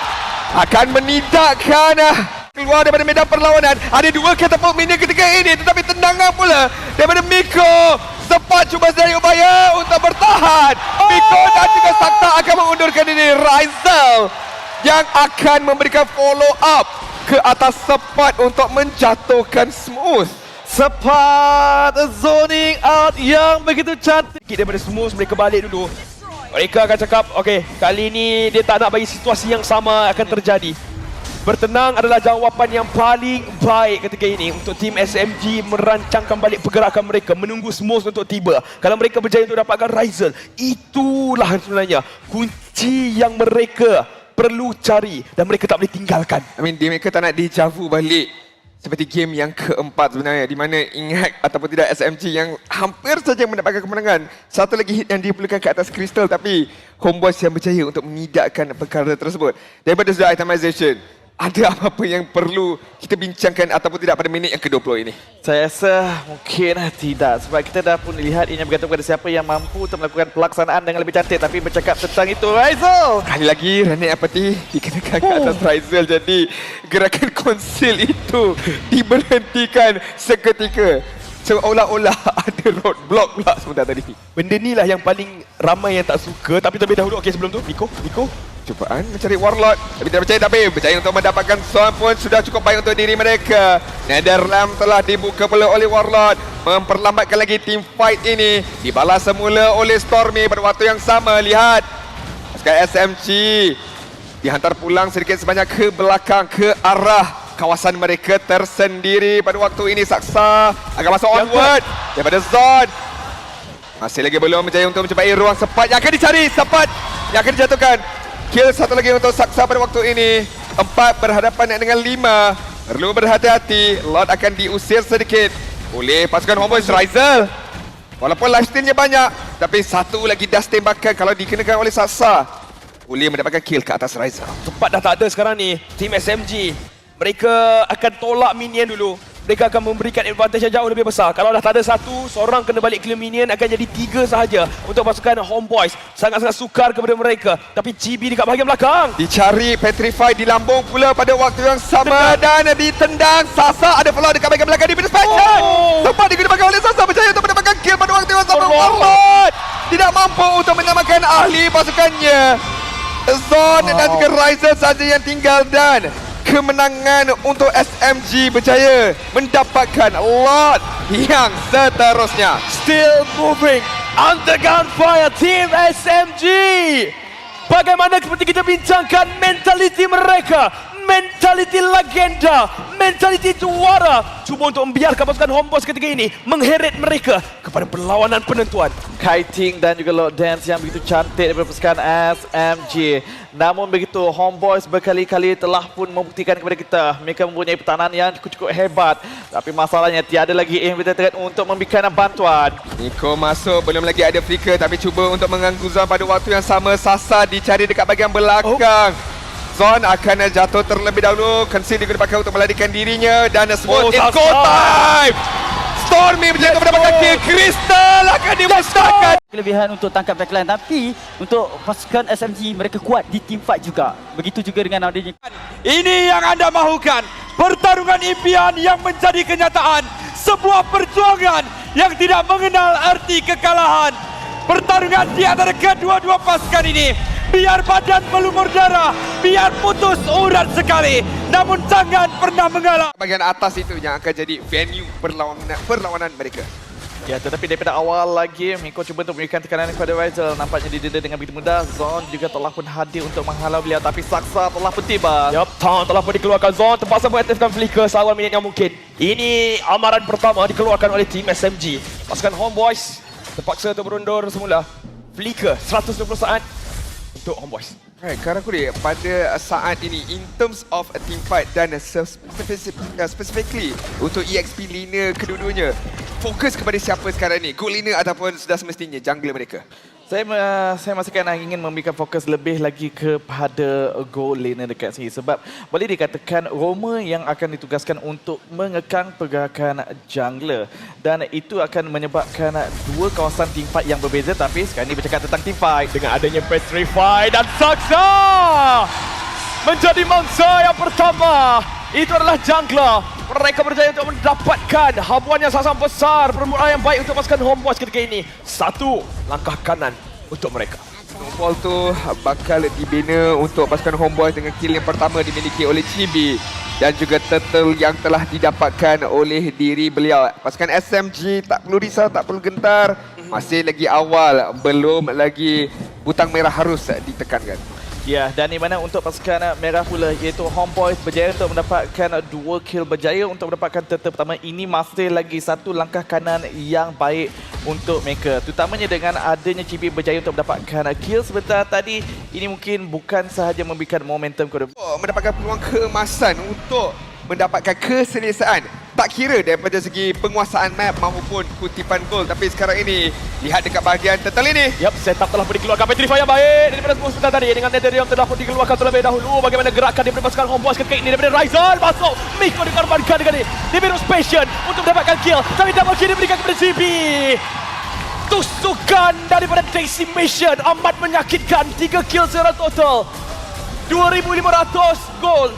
akan menidakkan keluar daripada medan perlawanan. Ada 2 catapult minion ketika ini, tetapi tendangan pula daripada Miko. Sepat cuba sedaya upaya untuk bertahan. Miko dan juga Sakta akan mengundurkan diri. Rizel yang akan memberikan follow up ke atas Sepat untuk menjatuhkan Smooth. Sepat zoning out yang begitu cantik Daripada Smooth, mereka balik dulu. Mereka akan cakap, okey, kali ini dia tak nak bagi situasi yang sama akan terjadi. Bertenang adalah jawapan yang paling baik ketika ini untuk tim SMG merancangkan balik pergerakan mereka, menunggu Smooth untuk tiba. Kalau mereka berjaya untuk dapatkan Rizel, itulah sebenarnya kunci yang mereka perlu cari dan mereka tak boleh tinggalkan. Mereka tak nak dejavu balik seperti game yang keempat sebenarnya, di mana ingat ataupun tidak SMG yang hampir saja mendapatkan kemenangan. Satu lagi hit yang diperlukan ke atas Crystal, tapi Homeboys yang berjaya untuk menidakkan perkara tersebut. Daripada sudut itemization, ada apa-apa yang perlu kita bincangkan ataupun tidak pada minit yang ke-20 ini? Saya rasa mungkin tidak, sebab kita dah pun lihat ini bergantung kepada siapa yang mampu untuk melakukan pelaksanaan dengan lebih cantik. Tapi bercakap tentang itu, Raizal! Kali lagi Rani Apathy dikenakan ke atas Raizal, jadi gerakan konsil itu diberhentikan seketika. Seolah-olah ada roadblock pula sebentar tadi. Benda ni lah yang paling ramai yang tak suka. Tapi terlebih dahulu, okey sebelum tu, Miko. Cubaan mencari Warlord, tapi tidak percaya, tapi berjaya untuk mendapatkan Zone pun sudah cukup baik untuk diri mereka. Netherrealm telah dibuka pula oleh Warlord, memperlambatkan lagi team fight ini. Dibalas semula oleh Stormy pada waktu yang sama. Lihat, pasukan SMG dihantar pulang sedikit sebanyak ke belakang, ke arah kawasan mereka tersendiri. Pada waktu ini Saksa akan masuk onward daripada Zone. Masih lagi belum berjaya untuk mencapai ruang sepat yang akan dicari, sepat yang akan dijatuhkan. Kill satu lagi untuk Saksa pada waktu ini. 4 berhadapan dengan 5. Perlu berhati-hati. Lord akan diusir sedikit oleh pasukan Homeboys Raizal. Walaupun lifestealnya banyak, tapi satu lagi dust tembakan kalau dikenakan oleh Saksa boleh mendapatkan kill ke atas Raizal. Tempat dah tak ada sekarang ni. Team SMG. Mereka akan tolak minion dulu. Mereka akan memberikan advantage yang jauh lebih besar. Kalau dah tak ada satu, seorang kena balik clear minion, akan jadi 3 sahaja untuk pasukan Homeboys. Sangat-sangat sukar kepada mereka. Tapi GB dekat bahagian belakang. Dicari Petrify di lambung pula pada waktu yang sama. Dan ditendang. Sasa ada follow dekat bahagian belakang di Inspection. Sempat digunakan oleh Sasa, berjaya untuk mendapatkan kill pada waktu yang sama. Warlord tidak mampu untuk menyelamatkan ahli pasukannya. Zone dan juga Raizal saja yang tinggal, dan kemenangan untuk SMG berjaya mendapatkan lot yang seterusnya. Still moving under gunfire, Team SMG. Bagaimana seperti kita bincangkan mentaliti mereka, mentaliti legenda, mentaliti juara. Cuba untuk membiarkan pasukan Homeboys ketika ini mengheret mereka kepada perlawanan penentuan. Kiting dan juga Lord Dance yang begitu cantik daripada pasukan SMG. Namun begitu, Homeboys berkali-kali telah pun membuktikan kepada kita mereka mempunyai pertahanan yang cukup hebat. Tapi masalahnya tiada lagi aim betul-betul untuk memberikan bantuan. Nico masuk, belum lagi ada flicker, tapi cuba untuk mengganggu Zone pada waktu yang sama. Sasa dicari dekat bahagian belakang. Zone akan jatuh terlebih dahulu. Conceal digunakan untuk melarikan dirinya, dan smooth in go time. Stormy berjaya mendapatkan kill. Crystal akan dimusnahkan. Kelebihan untuk tangkap backline, tapi untuk pasukan SMG mereka kuat di team fight juga. Begitu juga dengan adanya. Ini yang anda mahukan. Pertarungan impian yang menjadi kenyataan. Sebuah perjuangan yang tidak mengenal arti kekalahan. Pertarungan di antara kedua-dua pasukan ini. Biar badan melumur darah, biar putus urat sekali, namun jangan pernah mengalah. Bahagian atas itu yang akan jadi venue perlawanan mereka. Ya, tetapi daripada awal lagi, Miko cuba untuk memberikan tekanan kepada Raizal. Nampaknya didenda dengan begitu mudah. Zone juga telah pun hadir untuk menghalau beliau, tapi Saksa telah pun tiba. Yup, Town telah pun dikeluarkan. Zone terpaksa mengaktifkan flicker seawal minit yang mungkin. Ini amaran pertama dikeluarkan oleh Team SMG. Pasukan Homeboys terpaksa untuk berundur semula. Flicker 120 saat untuk Homeboys. Right, Karakuri, pada saat ini in terms of a team fight dan specifically untuk EXP laner kedua-duanya, fokus kepada siapa sekarang ni? Good laner ataupun sudah semestinya jungler mereka? Saya masih ingin memberikan fokus lebih lagi kepada goal laner dekat sini, sebab boleh dikatakan Roma yang akan ditugaskan untuk mengekang pergerakan jungler, dan itu akan menyebabkan dua kawasan team fight yang berbeza. Tapi sekarang ini bercakap tentang team fight Dengan adanya Petrify dan Saksa menjadi mangsa yang pertama. Itu adalah jungler. Mereka berjaya untuk mendapatkan habuan yang sangat besar. Permulaan yang baik untuk pasukan Homeboys ketika ini. Satu langkah kanan untuk mereka. Snowball tu bakal dibina untuk pasukan Homeboys dengan kill yang pertama dimiliki oleh Chibi, dan juga turtle yang telah didapatkan oleh diri beliau. Pasukan SMG tak perlu risau, tak perlu gentar. Masih lagi awal, belum lagi butang merah harus ditekankan. Ya, dan di mana untuk pasukan merah pula, iaitu Homeboys berjaya untuk mendapatkan 2 kill, berjaya untuk mendapatkan turtle pertama. Ini masih lagi satu langkah kanan yang baik untuk mereka, terutamanya dengan adanya CB berjaya untuk mendapatkan kill sebentar tadi. Ini mungkin bukan sahaja memberikan momentum kepada Mendapatkan peluang keemasan untuk mendapatkan keselesaan tak kira daripada segi penguasaan map maupun kutipan gol. Tapi sekarang ini, lihat dekat bahagian turtle ini. Yap, setup telah pun dikeluarkan. Petrify yang baik daripada semua sebentar tadi. Dengan Netherrealm telah pun dikeluarkan terlebih dahulu. Bagaimana gerakan daripada pasukan Homeboys ketika ini daripada Ryzen masuk. Miko dikorbankan dengan ini. Liberus Passion untuk mendapatkan kill. Tapi double kill diberikan kepada CB. Tusukan daripada Decimation amat menyakitkan. 3 kill secara total. 2,500 gol.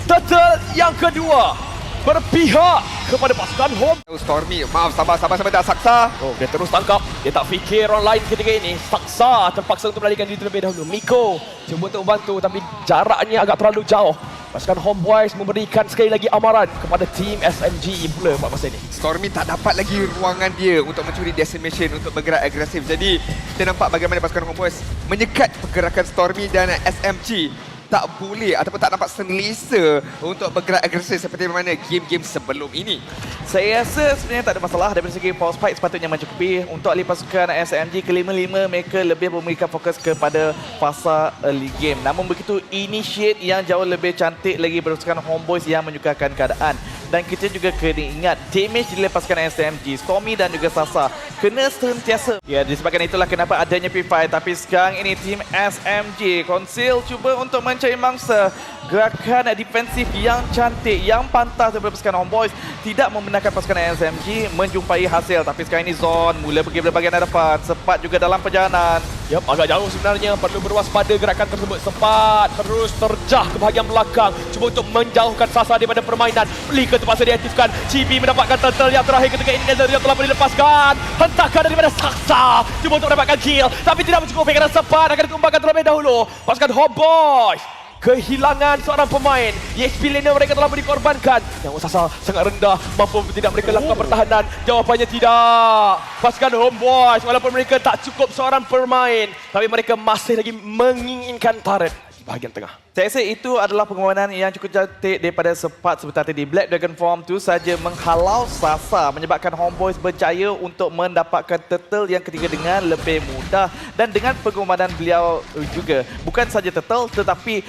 Turtle yang kedua berpihak kepada pasukan Home. Stormy, maaf, sabar dah Saksa. Oh, dia terus tangkap. Dia tak fikir orang lain ketika ini. Saksa terpaksa untuk melarikan diri terlebih dahulu. Miko cuba untuk membantu tapi jaraknya agak terlalu jauh. Pasukan Homeboys memberikan sekali lagi amaran kepada tim SMG pula pada masa ini. Stormy tak dapat lagi ruangan dia untuk mencuri Decimation untuk bergerak agresif. Jadi kita nampak bagaimana pasukan Homeboys menyekat pergerakan Stormy dan SMG tak boleh ataupun tak dapat selesa untuk bergerak agresif seperti mana game-game sebelum ini. Saya rasa sebenarnya tak ada masalah daripada segi force fight sepatutnya mencukupi. Untuk ahli pasukan SMG ke-5 mereka lebih memberikan fokus kepada fasa early game. Namun begitu initiate yang jauh lebih cantik lagi berpasukan Homeboys yang menyukakan keadaan. Dan kita juga kena ingat damage dilepaskan SMG, Stormy dan juga Sasa kena sentiasa. Ya, disebabkan itulah kenapa adanya P5. Tapi sekarang ini tim SMG Conceal cuba untuk mencari mangsa. Gerakan defensif yang cantik, yang pantas daripada pasukan Homeboys tidak membenarkan pasukan SMG menjumpai hasil. Tapi sekarang ini Zone mula pergi ke bahagian hadapan. Sempat juga dalam perjalanan. Yap, agak jauh sebenarnya. Perlu berwaspada gerakan tersebut. Sempat terus terjah ke bahagian belakang. Cuba untuk menjauhkan Sasa daripada permainan. Flicker terpaksa diaktifkan. Chibi mendapatkan turtle yang terakhir ketika ini. Netherrealm telah pun dilepaskan. Hentakan daripada Saksa. Cuba untuk mendapatkan kill. Tapi tidak mencukupi kerana sempat akan ditumbangkan terlebih dahulu. Pasukan Homeboys kehilangan seorang pemain. EXP laner mereka telah dikorbankan. Yang Sasa sangat rendah. Mampu tidak mereka lakukan pertahanan? Jawapannya tidak. Pasukan Homeboys walaupun mereka tak cukup seorang pemain, tapi mereka masih lagi menginginkan turret bahagian tengah. Saya rasa itu adalah perlawanan yang cukup cantik daripada sempat sebentar tadi. Black Dragon Form tu saja menghalau Sasa menyebabkan Homeboys berjaya untuk mendapatkan turtle yang ketiga dengan lebih mudah. Dan dengan pengorbanan beliau juga, bukan saja turtle tetapi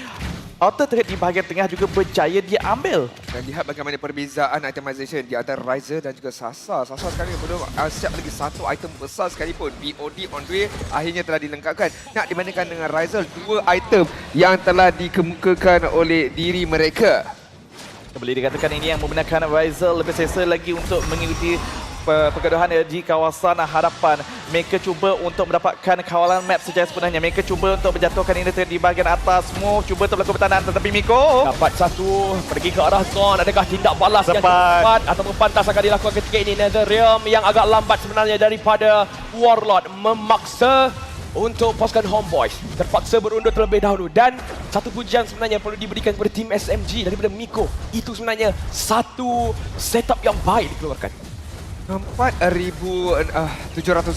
outer turret di bahagian tengah juga berjaya dia ambil. Dan lihat bagaimana perbezaan itemization di antara Ryzer dan juga Sasa. Sasa sekarang ni belum siap lagi satu item besar sekalipun. BOD on the way akhirnya telah dilengkapkan. Nak dibandingkan dengan Ryzer, 2 item yang telah dikemukakan oleh diri mereka. Boleh dikatakan ini yang membenarkan Ryzel lebih selesa lagi untuk mengikuti pergaduhan di kawasan hadapan. Mereka cuba untuk mendapatkan kawalan map secara sebenarnya. Mereka cuba untuk menjatuhkan ini di bahagian atas. Semua cuba untuk melakukan pertahanan tetapi Miko dapat satu pergi ke arah Zone. Adakah tindak balas yang cepat ataupun pantas akan dilakukan ketika ini? Netherrealm yang agak lambat sebenarnya daripada Warlord memaksa untuk pasukan Homeboys terpaksa berundur terlebih dahulu. Dan satu pujian sebenarnya perlu diberikan kepada tim SMG daripada Miko. Itu sebenarnya satu setup yang baik dikeluarkan. 4,700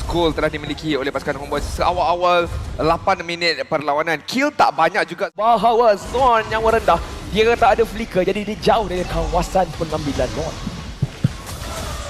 gol telah dimiliki oleh pasukan Homeboys seawal-awal 8 minit perlawanan. Kill tak banyak juga. Bahawa Zone yang rendah, dia tak ada flicker, jadi dia jauh dari kawasan pengambilan gol.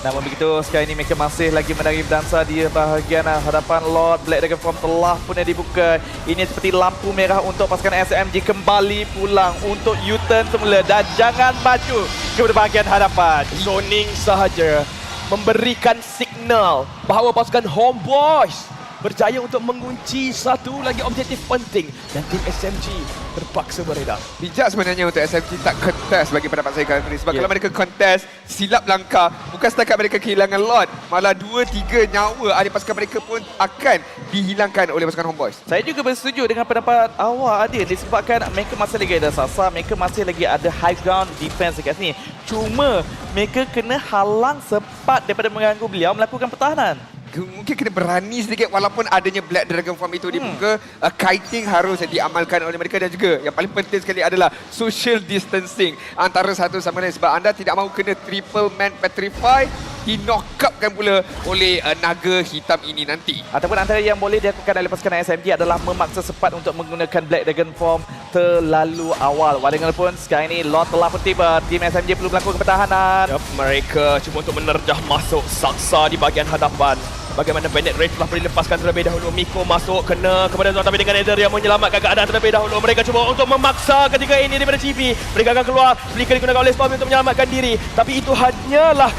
Namun begitu, sekarang ini mereka masih lagi menarik dansa di bahagian hadapan Lord. Black Dragon Form telah pun dibuka. Ini seperti lampu merah untuk pasukan SMG kembali pulang untuk U-turn semula dan jangan maju ke bahagian hadapan. Zoning sahaja memberikan signal bahawa pasukan Homeboys berjaya untuk mengunci satu lagi objektif penting dan tim SMG terpaksa beredar. Bijak sebenarnya untuk SMG tak contest bagi pendapat saya kali ini. Sebab kalau mereka contest, silap langkah, bukan setakat mereka kehilangan Lord, malah 2-3 nyawa ahli pasukan mereka pun akan dihilangkan oleh pasukan Homeboys. Saya juga bersetuju dengan pendapat awak Adil disebabkan mereka masih lagi ada Sasa, mereka masih lagi ada high ground defense dekat sini. Cuma mereka kena halang sempat daripada mengganggu beliau melakukan pertahanan. Mungkin kena berani sedikit walaupun adanya Black Dragon Form itu dibuka. Kiting harus diamalkan oleh mereka dan juga yang paling penting sekali adalah social distancing antara satu sama lain. Sebab anda tidak mahu kena triple man petrify, di-knock-upkan pula oleh naga hitam ini nanti. Ataupun antara yang boleh dilakukan oleh pasukan SMG adalah memaksa sempat untuk menggunakan Black Dragon Form terlalu awal. Walaupun sekarang ini Lord telah pun tiba, tim SMG perlu melakukan pertahanan. Yep, mereka cuba untuk menerjah masuk Saksa di bahagian hadapan. Bagaimana Bennett Ray telah boleh lepaskan terlebih dahulu. Miko masuk kena kepada Zon, tapi dengan Nether yang menyelamatkan keadaan terlebih dahulu. Mereka cuba untuk memaksa ketika ini daripada GB. Mereka akan keluar, mereka digunakan oleh Stormy untuk menyelamatkan diri. Tapi itu hanyalah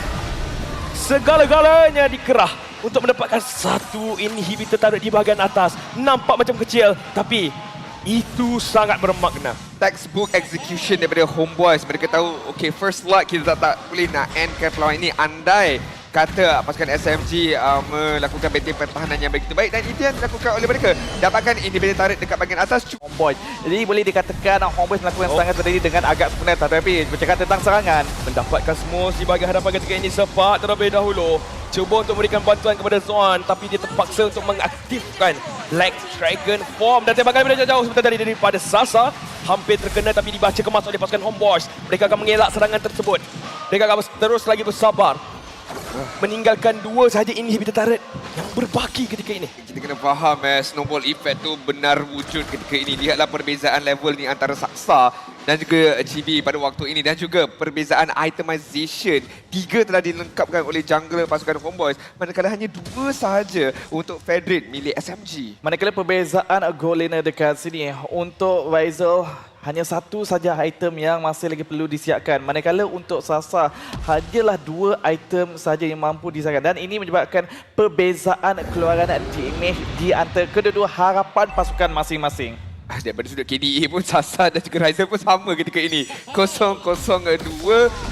segala-galanya dikerah untuk mendapatkan satu inhibitor turret di bahagian atas. Nampak macam kecil, tapi itu sangat bermakna. Textbook execution daripada Homeboys. Mereka tahu, okay, first blood kita tak boleh nak endkan perlawanan ini. Andai kata pasukan SMG melakukan benteng pertahanan yang begitu baik, dan itu yang dilakukan oleh mereka. Dapatkan inhibitor turret dekat bahagian atas. Homeboys. Jadi boleh dikatakan Homeboys melakukan serangan tadi dengan agak sempurna, tetapi bercakap tentang serangan, Mendapatkan semua di bahagian hadapan ketika ini. Sepak terlebih dahulu, cuba untuk memberikan bantuan kepada Zon, tapi dia terpaksa untuk mengaktifkan Black Dragon Form. Dan tembakan daripada jauh sebentar tadi daripada Sasa hampir terkena, tapi dibaca kemas oleh pasukan Homeboys. Mereka akan mengelak serangan tersebut. Mereka akan terus lagi bersabar, meninggalkan dua sahaja inhibitor turret yang berbaki ketika ini. Kita kena faham snowball effect tu benar wujud ketika ini. Lihatlah perbezaan level ni antara Saksa dan juga GB pada waktu ini, dan juga perbezaan itemization. 3 telah dilengkapkan oleh jungler pasukan Homeboys, manakala hanya 2 sahaja untuk Fedrit milik SMG. manakala perbezaan goal laner dekat sini untuk Rizal hanya satu saja item yang masih lagi perlu disiapkan. Manakala untuk Sasa hanyalah 2 item saja yang mampu disiapkan, dan ini menyebabkan perbezaan keluaran damage di antara kedua-dua harapan pasukan masing-masing. Daripada sudut KDA pun Sasa dan juga Ryzer pun sama ketika ini. 0-0-2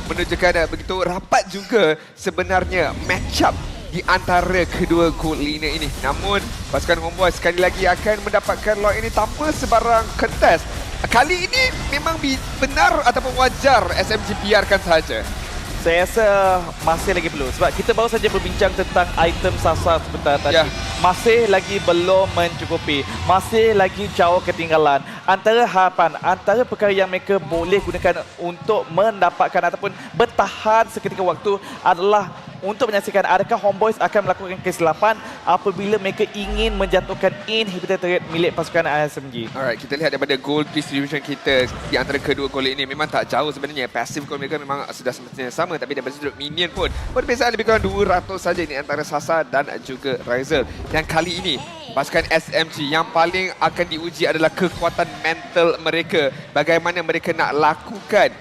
menunjukkan begitu rapat juga sebenarnya match up di antara kedua gold laner ini. Namun pasukan Homeboys sekali lagi akan mendapatkan lock ini tanpa sebarang contest. Kali ini memang benar ataupun wajar SMG biarkan sahaja. Saya rasa masih lagi perlu, sebab kita baru saja berbincang tentang item Sasa sebentar tadi. Ya. Masih lagi belum mencukupi, masih lagi jauh ketinggalan. Antara harapan, antara perkara yang mereka boleh gunakan untuk mendapatkan ataupun bertahan seketika waktu adalah untuk menyaksikan adakah Homeboys akan melakukan kesilapan apabila mereka ingin menjatuhkan inhibitor turret milik pasukan SMG. Alright, kita lihat daripada goal distribution kita di antara kedua goal ini memang tak jauh sebenarnya. Passive goal mereka memang sudah semestinya sama, tapi daripada sudut minion pun perbezaan lebih kurang 200 saja ini antara Sasa dan juga Ryzel. Dan kali ini pasukan SMG yang paling akan diuji adalah kekuatan mental mereka. Bagaimana mereka nak lakukan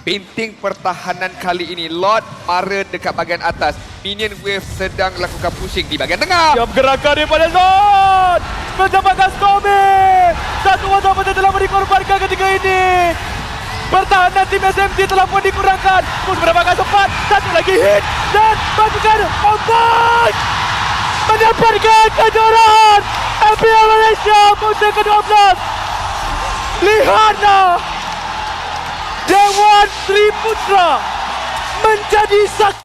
benteng pertahanan kali ini. Lord mara dekat bahagian atas. Minion Wave sedang lakukan pushing di bahagian tengah. Yang gerakan daripada Zon mendapatkan Stormy. Satu wadah pun telah dikorbankan ketika ini. Pertahanan tim SMG telah pun dikurangkan. Pun mendapatkan sempat. Satu lagi hit. Dan pasukan Homeboys mendapatkan kejuaraan MPL Malaysia musim ke-12. Lihatlah, Dewan Sri Putra menjadi saksi